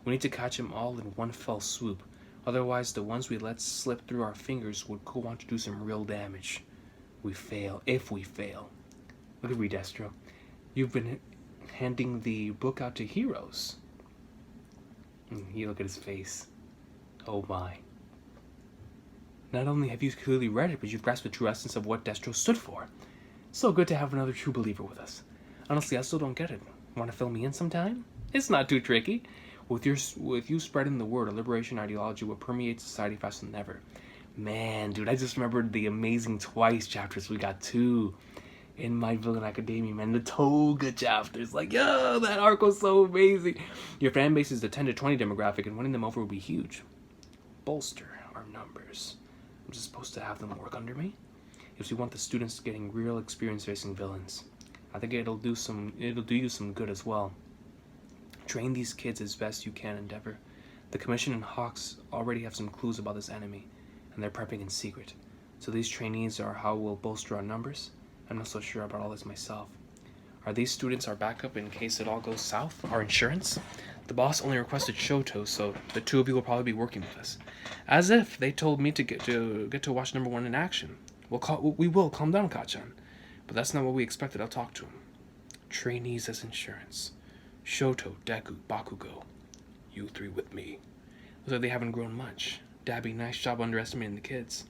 We need to catch them all in one fell swoop. Otherwise, the ones we let slip through our fingers would go on to do some real damage. If we fail. Look at Redestro. You've been handing the book out to heroes. You look at his face. Oh my. Not only have you clearly read it, but you've grasped the true essence of what Destro stood for. So good to have another true believer with us. Honestly, I still don't get it. Want to fill me in sometime? It's not too tricky. With you spreading the word, a liberation ideology will permeate society faster than ever. Man, dude, I just remembered the amazing Twice chapters we got too. in My Villain Academia, man. The Toga chapters, like, yo, that arc was so amazing. Your fan base is the 10 to 20 demographic, and winning them over would be huge. Bolster our numbers. I'm just supposed to have them work under me? If we want the students getting real experience facing villains, I think it'll do you some good as well. Train these kids as best you can, Endeavor. The Commission and Hawks already have some clues about this enemy, and they're prepping in secret. So these trainees are how we'll bolster our numbers? I'm not so sure about all this myself. Are these students our backup in case it all goes south? Our insurance? The boss only requested Shoto, so the two of you will probably be working with us. As if they told me to get to watch number 1 in action. We will calm down, Kachan. But that's not what we expected. I'll talk to him. Trainees as insurance. Shoto, Deku, Bakugo. You 3 with me. Looks like they haven't grown much. Dabby, nice job underestimating the kids.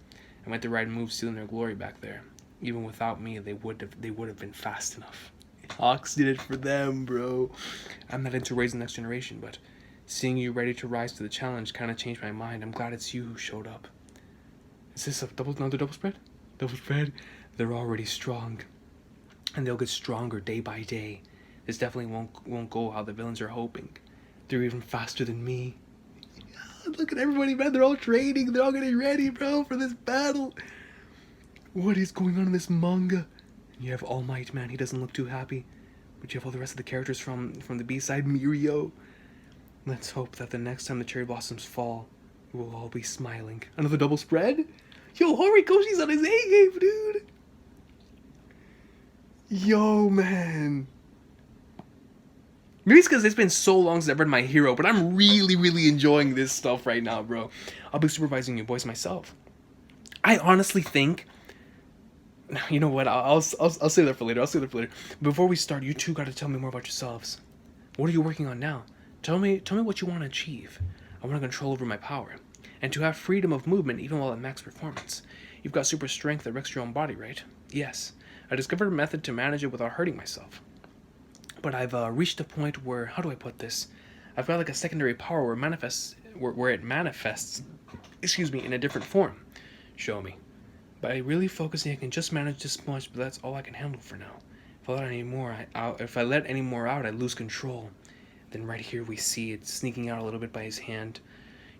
I went the right move stealing their glory back there. Even without me, they would have been fast enough. Hawks did it for them, bro. I'm not into raising the next generation, but seeing you ready to rise to the challenge kind of changed my mind. I'm glad it's you who showed up. Is this another double spread? Double spread? They're already strong, and they'll get stronger day by day. This definitely won't go how the villains are hoping. They're even faster than me. Look at everybody, man. They're all training. They're all getting ready, bro, for this battle. What is going on in this manga? You have All Might, man. He doesn't look too happy. But you have all the rest of the characters from the B-side, Mirio. Let's hope that the next time the cherry blossoms fall, we will all be smiling. Another double spread? Yo, Horikoshi's on his A-game, dude. Yo, man. Maybe it's because it's been so long since I've read My Hero, but I'm really, really enjoying this stuff right now, bro. I'll be supervising you boys myself. I honestly think... You know what? I'll save that for later. Before we start, you two got to tell me more about yourselves. What are you working on now? Tell me what you want to achieve. I want to control over my power, and to have freedom of movement even while at max performance. You've got super strength that wrecks your own body, right? Yes. I discovered a method to manage it without hurting myself. But I've reached a point where, how do I put this? I've got like a secondary power where it manifests, in a different form. Show me. By really focusing, I can just manage this much, but that's all I can handle for now. If I let any more out, I lose control. Then right here we see it sneaking out a little bit by his hand.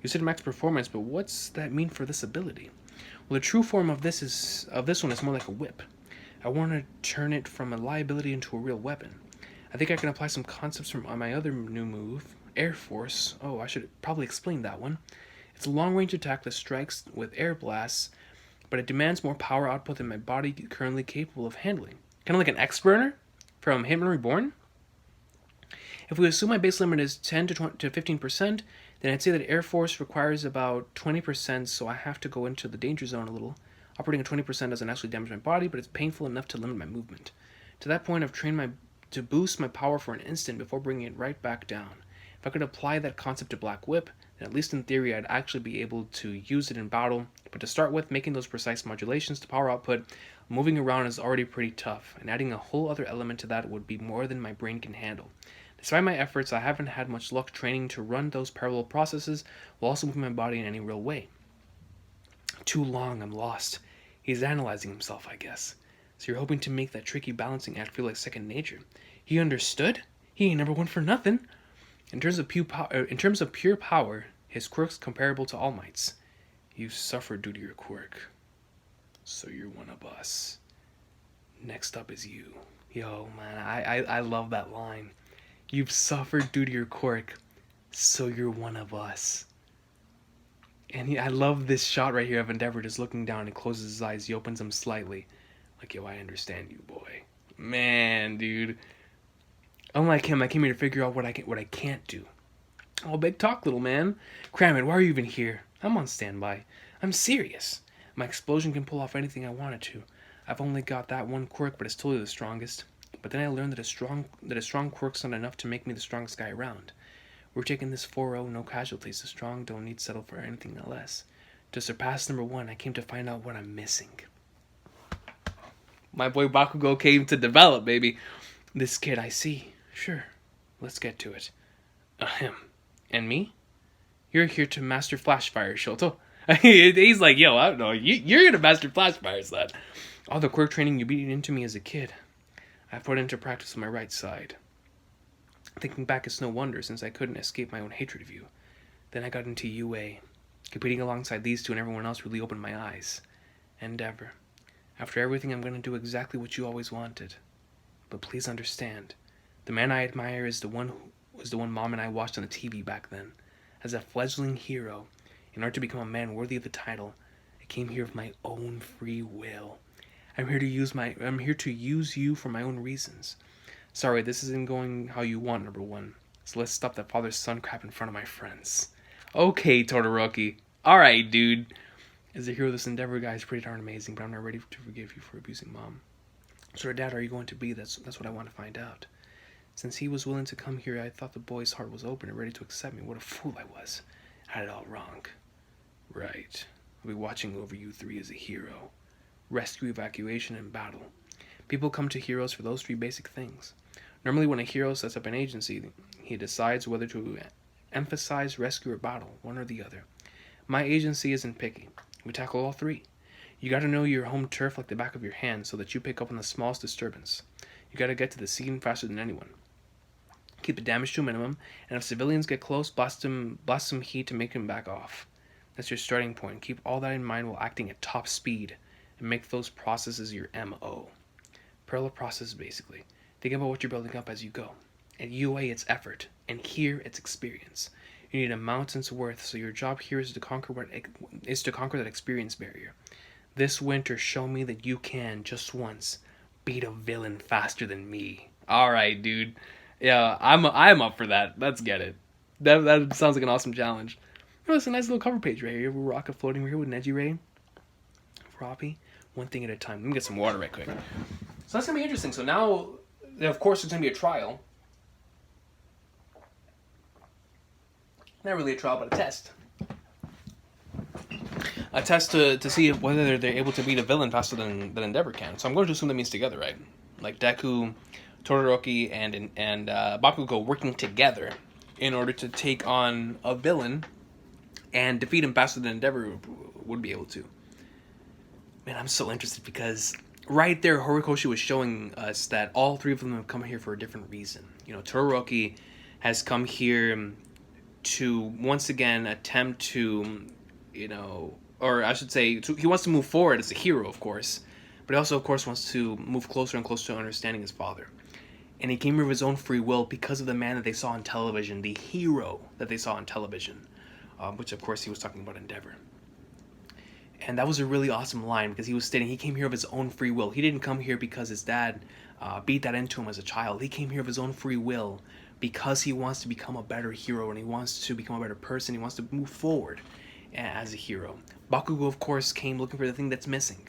You said max performance, but what's that mean for this ability? Well, the true form of this one is more like a whip. I want to turn it from a liability into a real weapon. I think I can apply some concepts from my other new move, Air Force. Oh, I should probably explain that one. It's a long-range attack that strikes with air blasts, but it demands more power output than my body currently capable of handling. Kind of like an X-Burner from Hitman Reborn. If we assume my base limit is 10 to 15%, then I'd say that Air Force requires about 20%, so I have to go into the danger zone a little. Operating at 20% doesn't actually damage my body, but it's painful enough to limit my movement. To that point, I've trained to boost my power for an instant before bringing it right back down. If I could apply that concept to Black Whip, then at least in theory I'd actually be able to use it in battle, but to start with, making those precise modulations to power output, moving around is already pretty tough, and adding a whole other element to that would be more than my brain can handle. Despite my efforts, I haven't had much luck training to run those parallel processes while also moving my body in any real way. Too long, I'm lost. He's analyzing himself, I guess. So you're hoping to make that tricky balancing act feel like second nature. He understood? He ain't never one for nothing. In terms of pure power, his quirk's comparable to All Might's. You've suffered due to your quirk, so you're one of us. Next up is you. Yo, man, I love that line. You've suffered due to your quirk, so you're one of us. And I love this shot right here of Endeavor just looking down and closes his eyes. He opens them slightly. Like, yo, I understand you, boy. Man, dude. Unlike him, I came here to figure out what I can't do. Oh, big talk, little man. Cram it, why are you even here? I'm on standby. I'm serious. My explosion can pull off anything I want it to. I've only got that one quirk, but it's totally the strongest. But then I learned that a strong quirk's not enough to make me the strongest guy around. We're taking this 4-0, no casualties. The strong don't need to settle for anything less. To surpass number 1, I came to find out what I'm missing. My boy Bakugo came to develop, baby. This kid, I see. Sure, let's get to it. Ahem. And me? You're here to master Flashfire, Shoto. He's like, yo, I don't know. You're gonna master flash fires that. All the quirk training you beat into me as a kid, I put into practice on my right side. Thinking back, it's no wonder since I couldn't escape my own hatred of you. Then I got into UA. Competing alongside these two and everyone else really opened my eyes. Endeavor. After everything, I'm gonna do exactly what you always wanted. But please understand, the man I admire is the one Mom and I watched on the TV back then. As a fledgling hero, in order to become a man worthy of the title, I came here of my own free will. I'm here to use you for my own reasons. Sorry, this isn't going how you want, number one. So let's stop that father-son crap in front of my friends. Okay, Todoroki. Alright, dude. As a hero, this Endeavor guy is pretty darn amazing, but I'm not ready to forgive you for abusing Mom. What sort of dad are you going to be? That's what I want to find out. Since he was willing to come here, I thought the boy's heart was open and ready to accept me. What a fool I was. I had it all wrong. Right. I'll be watching over you three as a hero. Rescue, evacuation, and battle. People come to heroes for those three basic things. Normally when a hero sets up an agency, he decides whether to emphasize rescue or battle, one or the other. My agency isn't picky. We tackle all three. You gotta know your home turf like the back of your hand so that you pick up on the smallest disturbance. You gotta get to the scene faster than anyone. Keep the damage to a minimum, and if civilians get close, blast some heat to make them back off. That's your starting point. Keep all that in mind while acting at top speed, and make those processes your MO. Parallel process, basically. Think about what you're building up as you go. At UA, it's effort, and here, it's experience. You need a mountain's worth, so your job here is to conquer that experience barrier. This winter, show me that you can, just once, beat a villain faster than me. Alright, dude. Yeah, I'm up for that. Let's get it. That sounds like an awesome challenge. Oh, it's a nice little cover page right here. We're rocket floating here with Neji Ray. Froppy. One thing at a time. Let me get some water right quick. So that's going to be interesting. So now, of course, there's going to be a trial. Not really a trial, but a test. A test to see whether they're able to beat a villain faster than Endeavor can. So I'm going to assume that means together, right? Like Deku, Todoroki, and Bakugo working together in order to take on a villain and defeat him faster than Endeavor would be able to. Man, I'm so interested because right there, Horikoshi was showing us that all three of them have come here for a different reason. You know, Todoroki has come here to once again attempt to, or I should say, he wants to move forward as a hero, of course, but he also, of course, wants to move closer and closer to understanding his father. And he came here of his own free will because of the man that they saw on television, the hero that they saw on television, which, of course, he was talking about Endeavor. And that was a really awesome line because he was stating he came here of his own free will. He didn't come here because his dad beat that into him as a child. He came here of his own free will because he wants to become a better hero and he wants to become a better person. He wants to move forward as a hero. Bakugo, of course, came looking for the thing that's missing.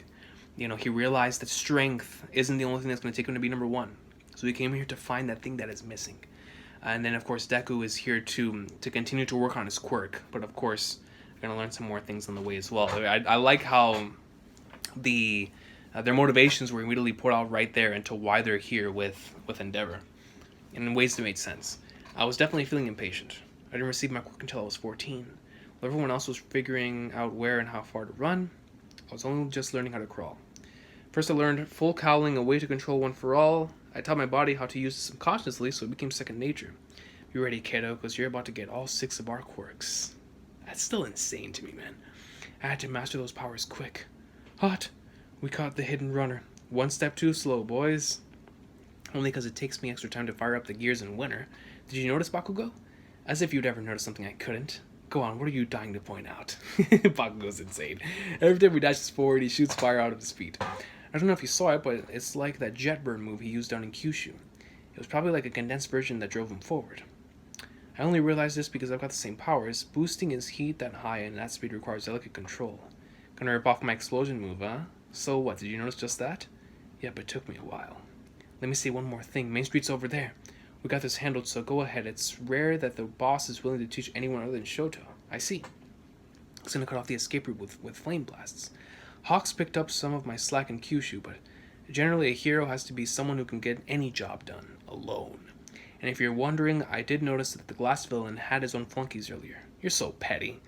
You know, he realized that strength isn't the only thing that's going to take him to be number one. So he came here to find that thing that is missing. And then, of course, Deku is here to continue to work on his quirk. But, of course, we're going to learn some more things on the way as well. I like how their motivations were immediately put out right there into why they're here with Endeavor. And in ways that made sense. I was definitely feeling impatient. I didn't receive my quirk until I was 14. While everyone else was figuring out where and how far to run, I was only just learning how to crawl. First I learned full cowling, a way to control one for all. I taught my body how to use it subconsciously, so it became second nature. Be ready, kiddo, because you're about to get all 6 of our quirks. That's still insane to me, man. I had to master those powers quick. Hot! We caught the hidden runner. One step too slow, boys. Only because it takes me extra time to fire up the gears in winter. Did you notice, Bakugo? As if you'd ever notice something I couldn't. Go on, what are you dying to point out? Bakugo's insane. Every time he dashes forward, he shoots fire out of his feet. I don't know if you saw it, but it's like that jet burn move he used down in Kyushu. It was probably like a condensed version that drove him forward. I only realized this because I've got the same powers. Boosting his heat that high and that speed requires delicate control. Gonna rip off my explosion move, huh? So what, did you notice just that? Yep, it took me a while. Let me say one more thing. Main Street's over there. We got this handled, so go ahead. It's rare that the boss is willing to teach anyone other than Shoto. I see. He's gonna cut off the escape route with flame blasts. Hawks picked up some of my slack in Kyushu, but generally a hero has to be someone who can get any job done, alone. And if you're wondering, I did notice that the glass villain had his own flunkies earlier. You're so petty.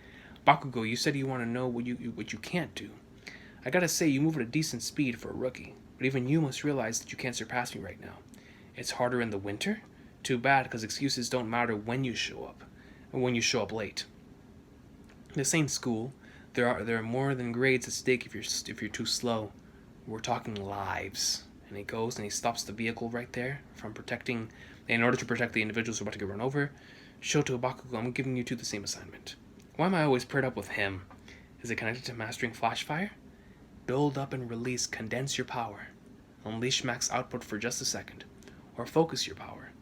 Bakugo, you said you want to know what you can't do. I gotta say, you move at a decent speed for a rookie, but even you must realize that you can't surpass me right now. It's harder in the winter? Too bad, because excuses don't matter when you show up, and when you show up late. This ain't school. There are more than grades at stake if you're too slow. We're talking lives. And he goes and he stops the vehicle right there from protecting, in order to protect the individuals who are about to get run over. Shoto Bakugo, I'm giving you two the same assignment. Why am I always paired up with him? Is it connected to mastering flash fire? Build up and release, condense your power. Unleash max output for just a second. Or focus your power.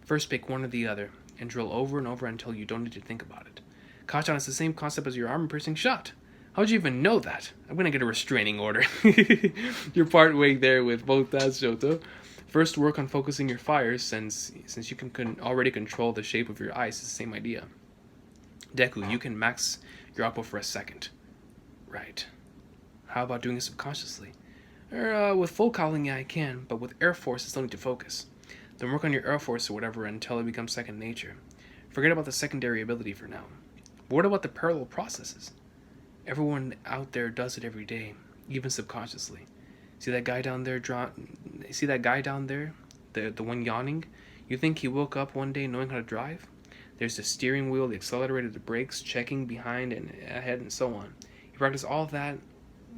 First pick one or the other, and drill over and over until you don't need to think about it. Kachan is the same concept as your armor-piercing shot. How'd you even know that? I'm gonna get a restraining order. You're part way there with both that, Shoto. First, work on focusing your fire, since you can already control the shape of your eyes. It's the same idea. Deku, you can max your output for a second. Right. How about doing it subconsciously? With full calling, yeah, I can, but with Air Force, I still need to focus. Then work on your Air Force or whatever until it becomes second nature. Forget about the secondary ability for now. But what about the parallel processes? Everyone out there does it every day, even subconsciously. See that guy down there? The one yawning? You think he woke up one day knowing how to drive? There's the steering wheel, the accelerator, the brakes, checking behind and ahead, and so on. He practiced all that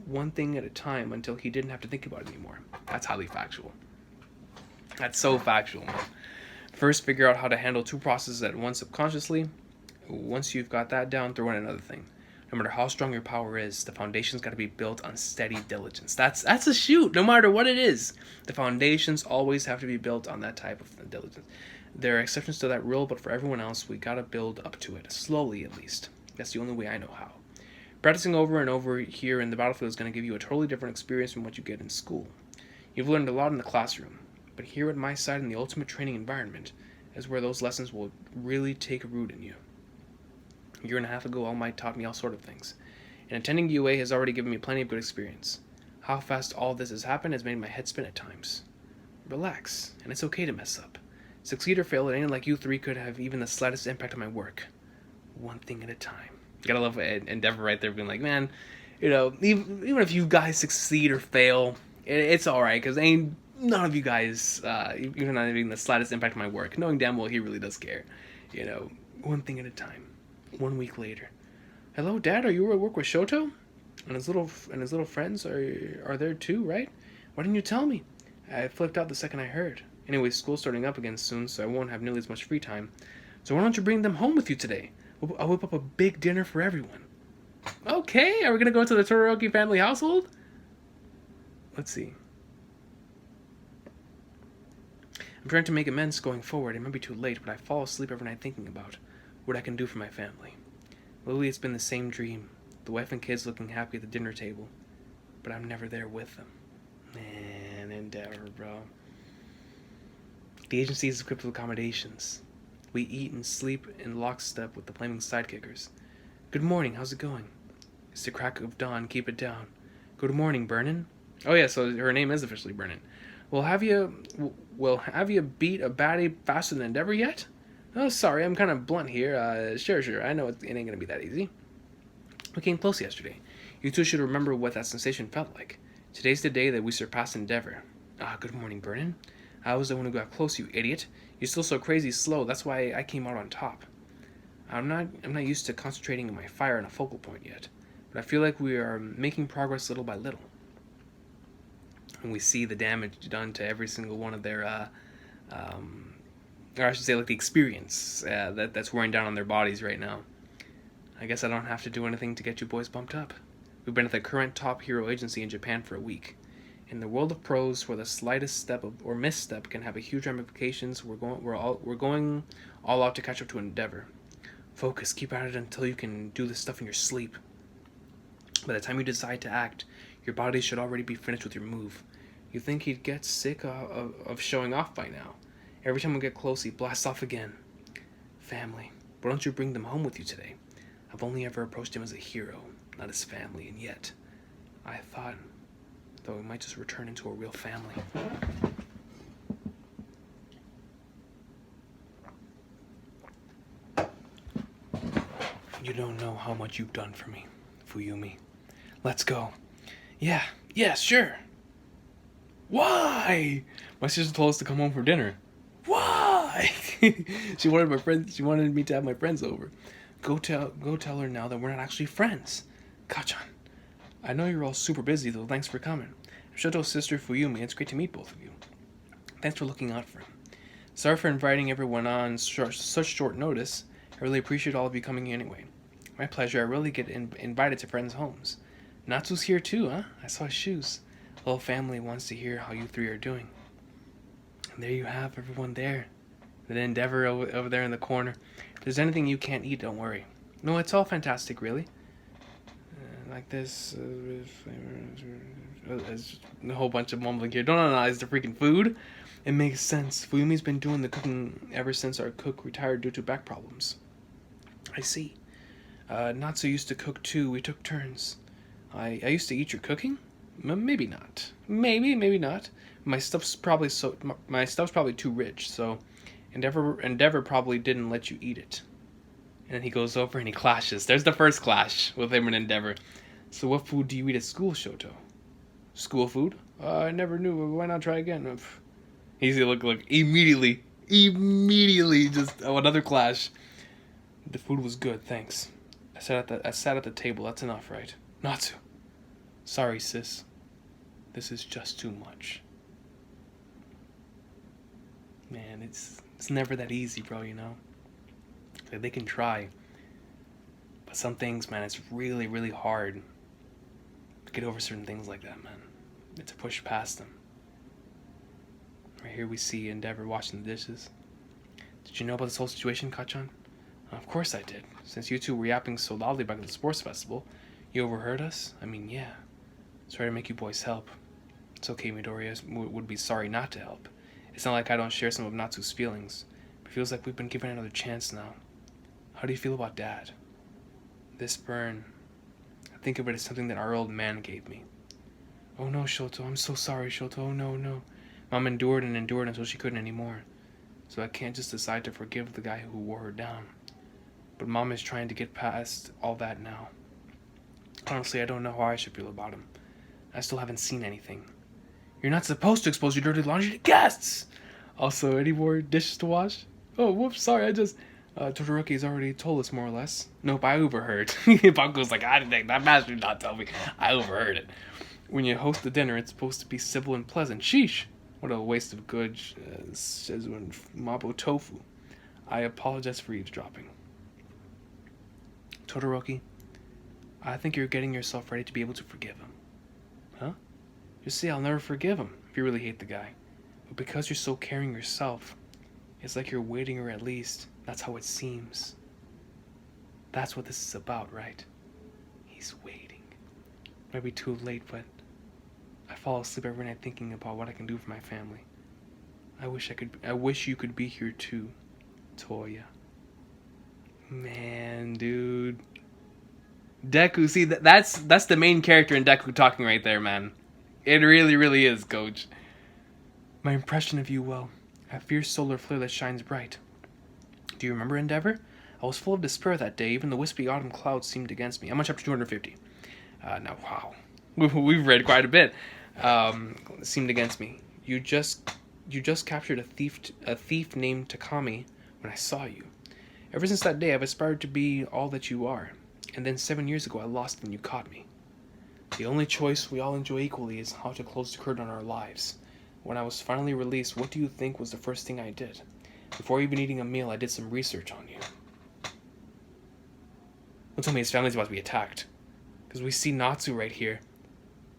one thing at a time until he didn't have to think about it anymore. That's highly factual. That's so factual, man. First, figure out how to handle two processes at once subconsciously. Once you've got that down, throw in another thing. No matter how strong your power is, the foundation's got to be built on steady diligence. That's a shoot, no matter what it is. The foundations always have to be built on that type of diligence. There are exceptions to that rule, but for everyone else, we got to build up to it, slowly at least. That's the only way I know how. Practicing over and over here in the battlefield is going to give you a totally different experience from what you get in school. You've learned a lot in the classroom, but here at my side in the ultimate training environment is where those lessons will really take root in you. A year and a half ago, All Might taught me all sort of things, and attending UA has already given me plenty of good experience. How fast all this has happened has made my head spin at times. Relax, and it's okay to mess up. Succeed or fail, it ain't like you three could have even the slightest impact on my work. One thing at a time. Gotta love Endeavor right there being like, man, even if you guys succeed or fail, it's alright, because ain't none of you guys, even not having the slightest impact on my work, knowing damn well he really does care. One thing at a time. 1 week later. Hello, Dad, are you at work with Shoto? And his little friends are there too, right? Why didn't you tell me? I flipped out the second I heard. Anyway, school's starting up again soon, so I won't have nearly as much free time. So why don't you bring them home with you today? I'll whip up a big dinner for everyone. Okay, are we gonna go to the Todoroki family household? Let's see. I'm trying to make amends going forward. It might be too late, but I fall asleep every night thinking about what I can do for my family. Lately, it's been the same dream. The wife and kids looking happy at the dinner table, but I'm never there with them. Man, Endeavor, bro. The agency is equipped with accommodations. We eat and sleep in lockstep with the flaming sidekickers. Good morning, how's it going? It's the crack of dawn, keep it down. Good morning, Burnin. Oh yeah, so her name is officially Burnin. Well, have you beat a baddie faster than Endeavor yet? Oh, sorry, I'm kind of blunt here. Sure, I know it ain't gonna be that easy. We came close yesterday. You two should remember what that sensation felt like. Today's the day that we surpassed Endeavor. Good morning, Burnin. I was the one who got close, you idiot. You're still so crazy slow, that's why I came out on top. I'm not used to concentrating on my fire on a focal point yet, but I feel like we are making progress little by little. And we see the damage done to every single one of their, or I should say, like the experience that's wearing down on their bodies right now. I guess I don't have to do anything to get you boys bumped up. We've been at the current top hero agency in Japan for a week. In the world of pros, where the slightest step or misstep can have a huge ramifications, we're going all out to catch up to Endeavor. Focus, keep at it until you can do this stuff in your sleep. By the time you decide to act, your body should already be finished with your move. You think he'd get sick of showing off by now? Every time we get close, he blasts off again. Family, why don't you bring them home with you today? I've only ever approached him as a hero, not as family, and yet I thought that we might just return into a real family. You don't know how much you've done for me, Fuyumi. Let's go. Yeah, sure. Why? My sister told us to come home for dinner. Why? She wanted me to have my friends over. Go tell her now that we're not actually friends. Kachan. I know you're all super busy, though. Thanks for coming. I'm Shoto's sister, Fuyumi. It's great to meet both of you. Thanks for looking out for him. Sorry for inviting everyone on such short notice. I really appreciate all of you coming anyway. My pleasure. I really get invited to friends' homes. Natsu's here too, huh? I saw his shoes. The whole family wants to hear how you three are doing. And there you have everyone there. The Endeavor over there in the corner. If there's anything you can't eat, don't worry. No, it's all fantastic, really. Like this. There's a whole bunch of mumbling here. Don't analyze the freaking food. It makes sense. Fuyumi's been doing the cooking ever since our cook retired due to back problems. I see. Natsu used to cook too. We took turns. I used to eat your cooking? Maybe not. Maybe not. My stuff's probably too rich, so Endeavor probably didn't let you eat it. And then he goes over and he clashes. There's the first clash with him and Endeavor. So what food do you eat at school, Shoto? School food? I never knew. Why not try again? Easy look immediately just another clash. The food was good, thanks. I sat at the table. That's enough, right? Natsu. Sorry, sis. This is just too much. Man, it's never that easy, bro, you know? Like, they can try. But some things, man, it's really, really hard to get over certain things like that, man. To push past them. Right here we see Endeavor washing the dishes. Did you know about this whole situation, Kachan? Of course I did. Since you two were yapping so loudly back at the sports festival, you overheard us? I mean, yeah. Sorry to make you boys help. It's okay, Midoriya would be sorry not to help. It's not like I don't share some of Natsu's feelings. It feels like we've been given another chance now. How do you feel about Dad? This burn. I think of it as something that our old man gave me. Oh no, Shoto. I'm so sorry, Shoto. Oh no. Mom endured and endured until she couldn't anymore. So I can't just decide to forgive the guy who wore her down. But Mom is trying to get past all that now. Honestly, I don't know how I should feel about him. I still haven't seen anything. You're not supposed to expose your dirty laundry to guests! Also, any more dishes to wash? Oh, whoops, sorry, Todoroki's already told us more or less. Nope, I overheard. Bakugo's like, I didn't think that master did not tell me. I overheard it. When you host a dinner, it's supposed to be civil and pleasant. Sheesh! What a waste of good Szechuan Mapo tofu. I apologize for eavesdropping. Todoroki, I think you're getting yourself ready to be able to forgive him. Huh? You see, I'll never forgive him if you really hate the guy. But because you're so caring yourself, it's like you're waiting, or at least that's how it seems. That's what this is about, right? He's waiting. Might be too late, but I fall asleep every night thinking about what I can do for my family. I wish you could be here too, Toya. Man, dude. Deku, see, that's the main character in Deku talking right there, man. It really, really is, Coach. My impression of you, well, a fierce solar flare that shines bright. Do you remember, Endeavor? I was full of despair that day. Even the wispy autumn clouds seemed against me. I'm on chapter 250. Now, wow. We've read quite a bit. Seemed against me. You just captured a thief named Takami when I saw you. Ever since that day, I've aspired to be all that you are. And then 7 years ago, I lost when you caught me. The only choice we all enjoy equally is how to close the curtain on our lives. When I was finally released, what do you think was the first thing I did? Before even eating a meal, I did some research on you. Don't tell me his family's about to be attacked. Because we see Natsu right here.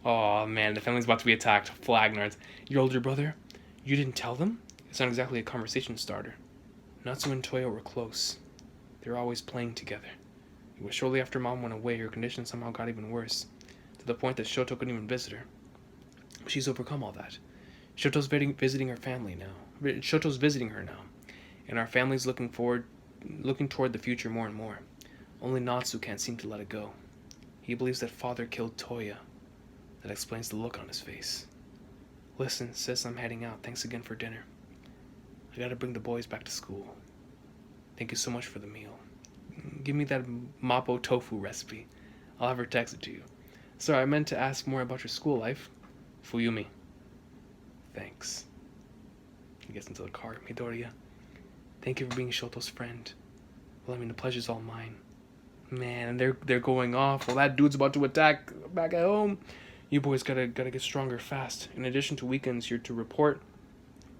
Oh man, the family's about to be attacked. Flag nerds. Your older brother? You didn't tell them? It's not exactly a conversation starter. Natsu and Toya were close. They were always playing together. It was shortly after Mom went away, her condition somehow got even worse, to the point that Shoto couldn't even visit her. She's overcome all that. Shoto's visiting her family now. Shoto's visiting her now, and our family's looking toward the future more and more. Only Natsu can't seem to let it go. He believes that Father killed Toya. That explains the look on his face. Listen, sis, I'm heading out. Thanks again for dinner. I gotta bring the boys back to school. Thank you so much for the meal. Give me that Mapo tofu recipe. I'll have her text it to you. Sorry, I meant to ask more about your school life. Fuyumi. Thanks. He gets into the car. Midoriya. Thank you for being Shoto's friend. Well, I mean, the pleasure's all mine. Man, they're going off. Well, that dude's about to attack back at home. You boys gotta get stronger fast. In addition to weekends, you're to report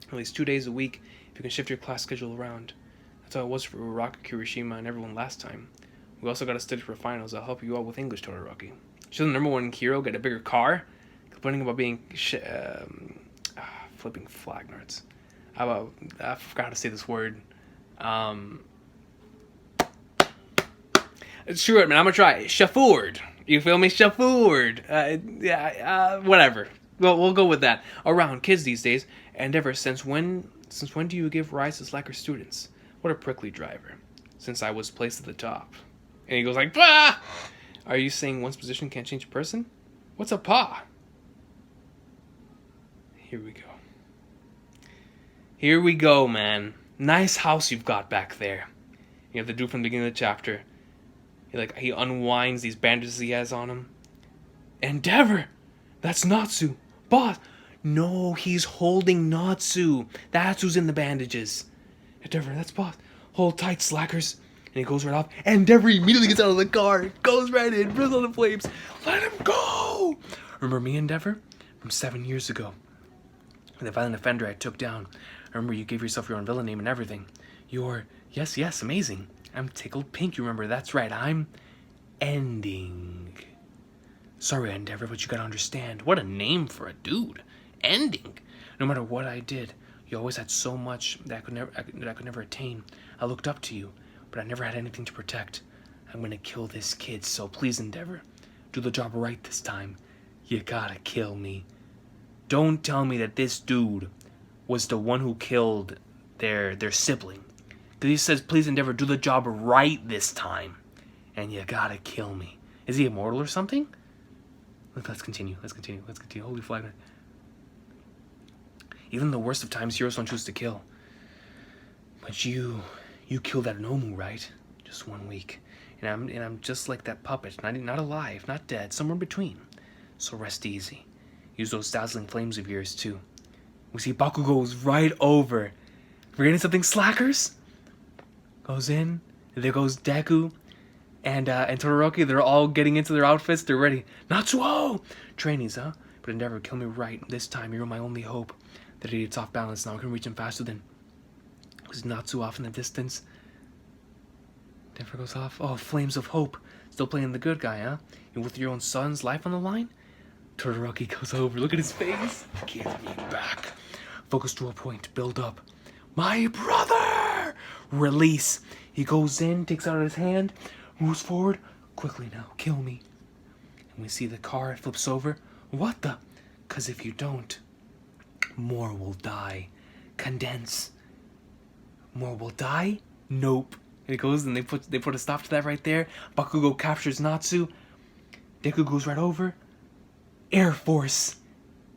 at least 2 days a week if you can shift your class schedule around. That's how it was for Uraraka, Kirishima, and everyone last time. We also gotta study for finals. I'll help you out with English, Todoroki. Should the number one hero get a bigger car? Complaining about being flipping flag nerds. How about, I forgot how to say this word. Screw it, man. I'm gonna try it. Shafurd. You feel me? Shafurd. Whatever. Well, we'll go with that. Around kids these days. Endeavor, since when do you give rise to slacker students? What a prickly driver. Since I was placed at the top. And he goes like, bah! Are you saying one's position can't change a person? What's a pa? Here we go. Here we go, man. Nice house you've got back there. You have the dude from the beginning of the chapter. He unwinds these bandages he has on him. Endeavor! That's Natsu. Boss! No, he's holding Natsu. That's who's in the bandages. Endeavor, that's Boss. Hold tight, slackers. And he goes right off. Endeavor immediately gets out of the car. Goes right in. Burns on the flames. Let him go! Remember me, Endeavor? From 7 years ago. The violent offender I took down. I remember you gave yourself your own villain name and everything. You're... Yes, amazing. I'm tickled pink, you remember. That's right, I'm... Ending. Sorry, Endeavor, but you gotta understand. What a name for a dude. Ending. No matter what I did, you always had so much that I could never attain. I looked up to you, but I never had anything to protect. I'm gonna kill this kid, so please, Endeavor, do the job right this time. You gotta kill me. Don't tell me that this dude was the one who killed their sibling. Because he says, please, Endeavor, do the job right this time. And you gotta kill me. Is he immortal or something? Let's continue. Holy flag. Even the worst of times, heroes don't choose to kill. But you killed that Nomu, right? Just 1 week. And I'm just like that puppet. Not alive, not dead, somewhere in between. So rest easy. Use those dazzling flames of yours, too. We see Baku goes right over. Forgetting something, slackers? Goes in. There goes Deku. And Todoroki, they're all getting into their outfits. They're ready. Natsuo! Trainees, huh? But Endeavor, kill me right. This time, you're my only hope. That idiot's off balance now. I can reach him faster than... Was Natsu off in the distance? Endeavor goes off. Oh, flames of hope. Still playing the good guy, huh? And with your own son's life on the line? Todoroki goes over. Look at his face. Give me back. Focus to a point. Build up. My brother! Release. He goes in, takes out his hand, moves forward. Quickly now, kill me. And we see the car, it flips over. What the? Because if you don't, more will die. Condense. More will die? Nope. And it goes and they put a stop to that right there. Bakugo captures Natsu. Deku goes right over. Air Force.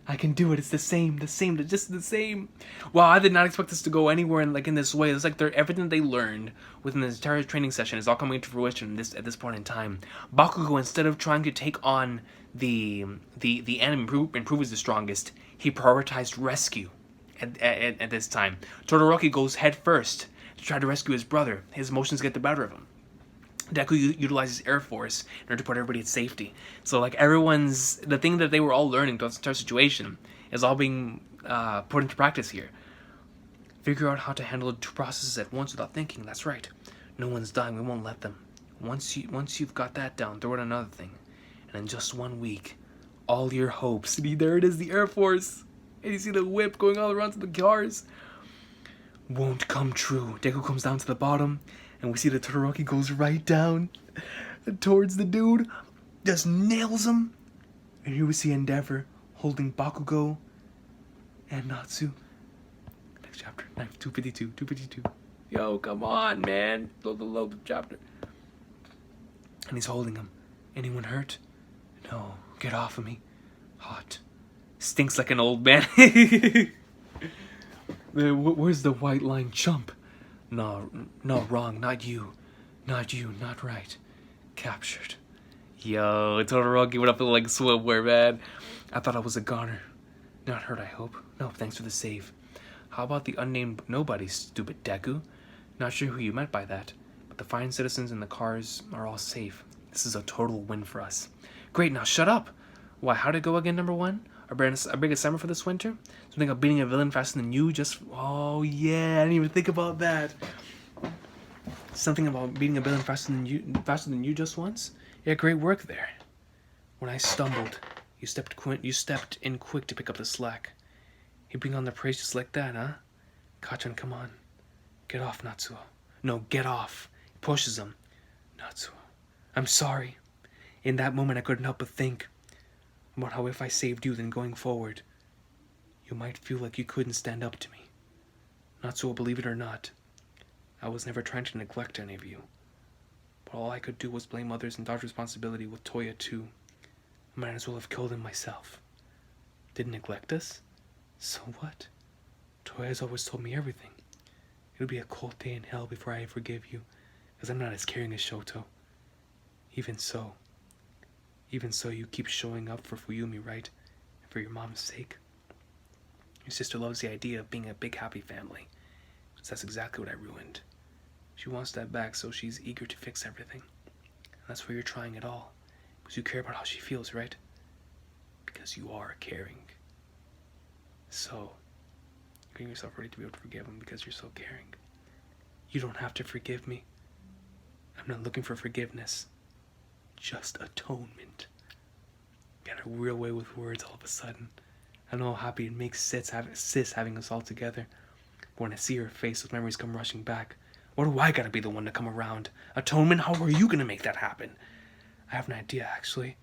I can do it. It's the same, just the same. Wow, I did not expect this to go anywhere in this way. It's like everything they learned within this entire training session is all coming into fruition at this point in time. Bakugo, instead of trying to take on the enemy and prove he's the strongest, he prioritized rescue at this time. Todoroki goes head first to try to rescue his brother. His emotions get the better of him. Deku utilizes Air Force in order to put everybody at safety. So the thing that they were all learning throughout this entire situation is all being put into practice here. Figure out how to handle two processes at once without thinking. That's right. No one's dying. We won't let them. Once you've got that down, throw in another thing. And in just 1 week, all your hopes. See, there it is, the Air Force. And you see the whip going all around to the cars. Won't come true. Deku comes down to the bottom. And we see that Todoroki goes right down towards the dude. Just nails him. And here we see Endeavor holding Bakugo and Natsu. Next chapter. 252. Yo, come on, man. Load the chapter. And he's holding him. Anyone hurt? No. Get off of me. Hot. Stinks like an old man. Where's the white line chump? No, wrong, not you. Not you, not right. Captured. Yo, Todoroki went up like swimwear, man. I thought I was a goner. Not hurt, I hope. No, thanks for the save. How about the unnamed nobody, stupid Deku? Not sure who you meant by that, but the fine citizens and the cars are all safe. This is a total win for us. Great, now shut up! Why, how'd it go again, number one? Our big assignment for this winter? Something about beating a villain faster than you just... Oh, yeah, I didn't even think about that. Something about beating a villain faster than you just once? Yeah, great work there. When I stumbled, you stepped in quick to pick up the slack. You bring on the praise just like that, huh? Kachan, come on. Get off, Natsuo. No, get off. He pushes him. Natsuo, I'm sorry. In that moment, I couldn't help but think about how if I saved you, then going forward, you might feel like you couldn't stand up to me. Natsuo, believe it or not, I was never trying to neglect any of you. But all I could do was blame others and dodge responsibility with Toya too. I might as well have killed him myself. Didn't neglect us? So what? Toya has always told me everything. It'll be a cold day in hell before I forgive you, because I'm not as caring as Shoto. Even so, you keep showing up for Fuyumi, right? And for your mom's sake. Your sister loves the idea of being a big happy family, because that's exactly what I ruined. She wants that back, so she's eager to fix everything. And that's why you're trying it all, because you care about how she feels, right? Because you are caring. So, getting yourself ready to be able to forgive him because you're so caring. You don't have to forgive me. I'm not looking for forgiveness. Just atonement. Got a real way with words all of a sudden. I know how happy it makes Sis having us all together. But when I see her face, those memories come rushing back. What do I gotta be the one to come around? Atonement? How are you gonna make that happen? I have an idea, actually.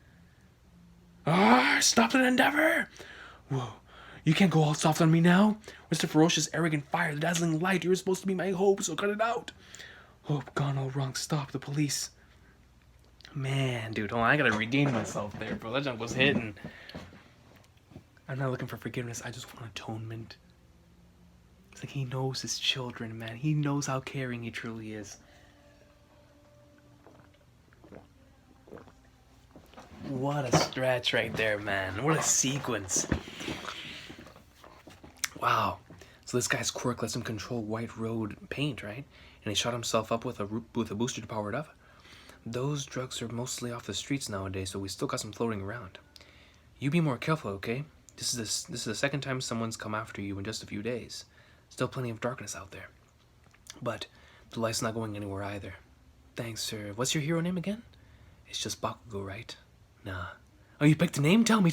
Stop that endeavor! Whoa. You can't go all soft on me now. Where's the ferocious, arrogant fire, the dazzling light? You were supposed to be my hope, so cut it out. Hope gone all wrong. Stop the police. Man, dude, hold on. I gotta redeem myself there, bro. That junk was hitting. I'm not looking for forgiveness. I just want atonement. It's like he knows his children, man. He knows how caring he truly is. What a stretch right there, man. What a sequence. Wow. So this guy's quirk lets him control white road paint, right? And he shot himself up with a booster to power it up. Those drugs are mostly off the streets nowadays, so we still got some floating around. You be more careful, okay? This is the second time someone's come after you in just a few days. Still plenty of darkness out there. But the light's not going anywhere either. Thanks, sir. What's your hero name again? It's just Bakugo, right? Nah. Oh, you picked a name? Tell me.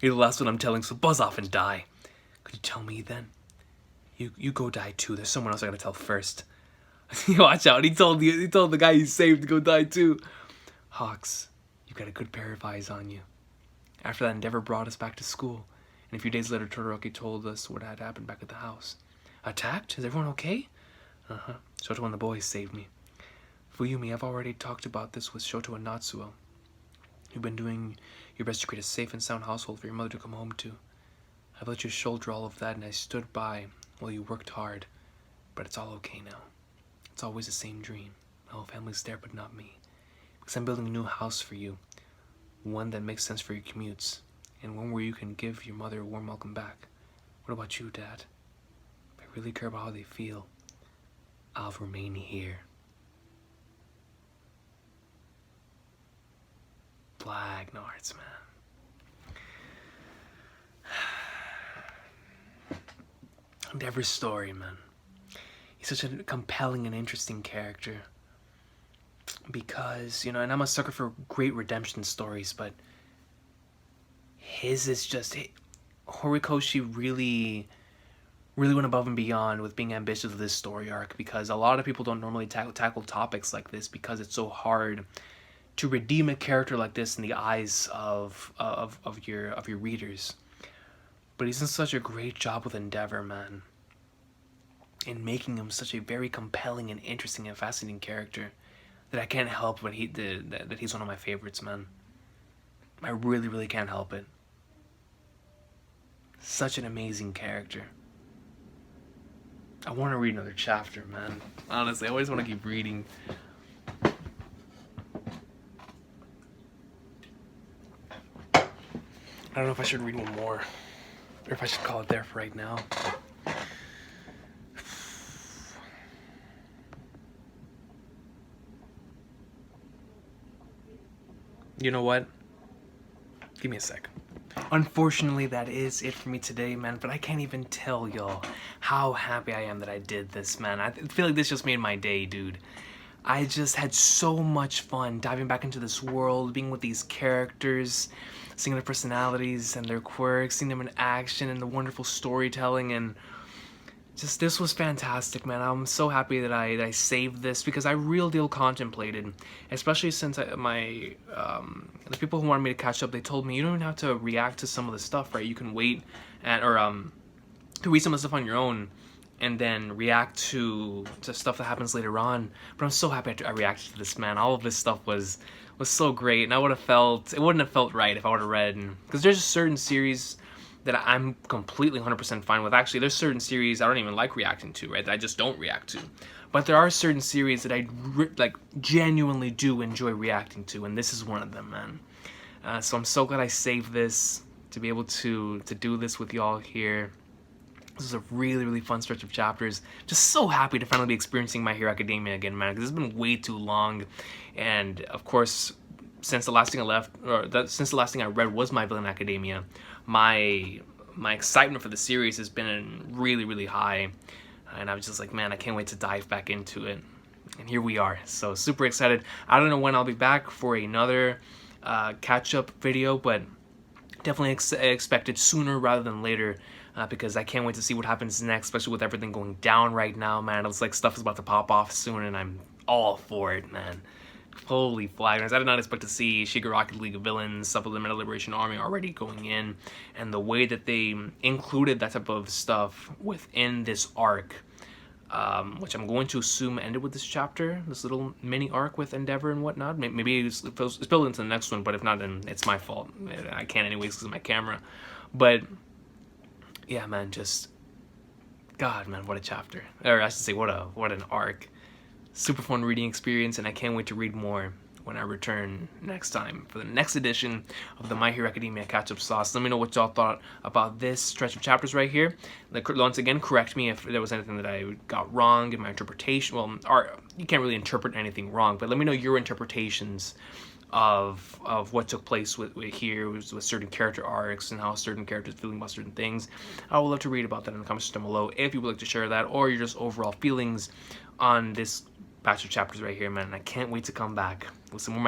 You're the last one I'm telling, so buzz off and die. Could you tell me then? You go die too. There's someone else I gotta tell first. Watch out. He told the guy he saved to go die too. Hawks, you got a good pair of eyes on you. After that, Endeavor brought us back to school, and a few days later, Todoroki told us what had happened back at the house. Attacked? Is everyone okay? Uh-huh. Shoto and the boys saved me. Fuyumi, I've already talked about this with Shoto and Natsuo. You've been doing your best to create a safe and sound household for your mother to come home to. I've let you shoulder all of that, and I stood by while you worked hard. But it's all okay now. It's always the same dream. My whole family's there, but not me. Because I'm building a new house for you. One that makes sense for your commutes. And one where you can give your mother a warm welcome back. What about you, Dad? If I really care about how they feel, I'll remain here. Flag Nards, man. Endeavor's story, man. He's such a compelling and interesting character. Because, and I'm a sucker for great redemption stories, but his is just... Horikoshi really went above and beyond with being ambitious with this story arc, because a lot of people don't normally tackle topics like this because it's so hard to redeem a character like this in the eyes of your readers. But he's done such a great job with Endeavor, man, in making him such a very compelling and interesting and fascinating character that I can't help but that he's one of my favorites, man. I really can't help it. Such an amazing character. I want to read another chapter, man. Honestly, I always want to keep reading. I don't know if I should read one more, or if I should call it there for right now. You know what? Give me a sec. Unfortunately, that is it for me today, man, but I can't even tell y'all how happy I am that I did this, man. I feel like this just made my day, dude. I just had so much fun diving back into this world, being with these characters, seeing their personalities and their quirks, seeing them in action and the wonderful storytelling, and just this was fantastic, man. I'm so happy that I saved this, because I real deal contemplated, especially since the people who wanted me to catch up, they told me you don't even have to react to some of the stuff, right? You can wait and to read some of the stuff on your own and then react to stuff that happens later on. But I'm so happy I reacted to this, man. All of this stuff was so great, and it wouldn't have felt right if I would have read, because there's a certain series that I'm completely 100% fine with. Actually, there's certain series I don't even like reacting to, right? That I just don't react to. But there are certain series that I like genuinely do enjoy reacting to, and this is one of them, man. So I'm so glad I saved this to be able to do this with y'all here. This was a really, really fun stretch of chapters. Just so happy to finally be experiencing My Hero Academia again, man, because it's been way too long. And of course, since the last thing I read was My Villain Academia, my excitement for the series has been really, really high. And I was just like, man, I can't wait to dive back into it. And here we are. So super excited. I don't know when I'll be back for another catch-up video, but definitely expect it sooner rather than later. Because I can't wait to see what happens next, especially with everything going down right now, man. It looks like stuff is about to pop off soon, and I'm all for it, man. Holy flaggers. I did not expect to see Shigaraki League of Villains, Supplemental Liberation Army already going in, and the way that they included that type of stuff within this arc, which I'm going to assume ended with this chapter, this little mini arc with Endeavor and whatnot. Maybe it's spilled into the next one, but if not, then it's my fault. I can't anyways because of my camera. But yeah, man, just God, man, what a chapter, or I should say, what an arc. Super fun reading experience, and I can't wait to read more when I return next time for the next edition of the My Hero Academia Catch-Up Sauce. Let me know what y'all thought about this stretch of chapters right here. Like, once again, correct me if there was anything that I got wrong in my interpretation. Well, you can't really interpret anything wrong, but let me know your interpretations of what took place with certain character arcs and how certain characters feeling about certain things. I would love to read about that in the comments down below if you would like to share that, or your just overall feelings on this batch of chapters right here, man. And I can't wait to come back with some more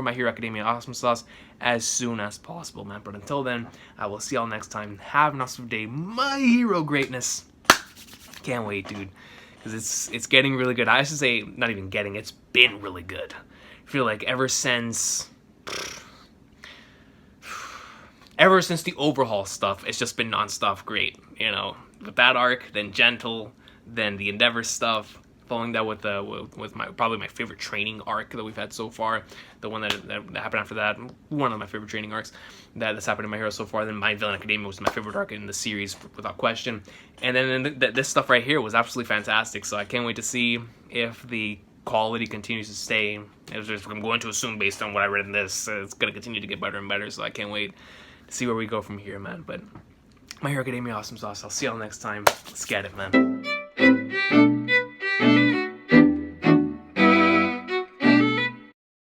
My Hero Academia Awesome Sauce as soon as possible, man. But until then, I will see y'all next time. Have an awesome day, my hero greatness. Can't wait, dude, because it's getting really good. I should say, not even getting, it's been really good. I feel like ever since the overhaul stuff, it's just been non-stop great, you know. With that arc, then Gentle, then the Endeavor stuff, following that with probably my favorite training arc that we've had so far, the one that happened after that, one of my favorite training arcs that's happened in My Hero so far. Then My Villain Academia was my favorite arc in the series without question, and then this stuff right here was absolutely fantastic. So I can't wait to see if the quality continues to stay. I'm going to assume, based on what I read in this, it's going to continue to get better and better. So I can't wait to see where we go from here, man. But My Hero Academia Awesome Sauce. I'll see y'all next time. Let's get it, man.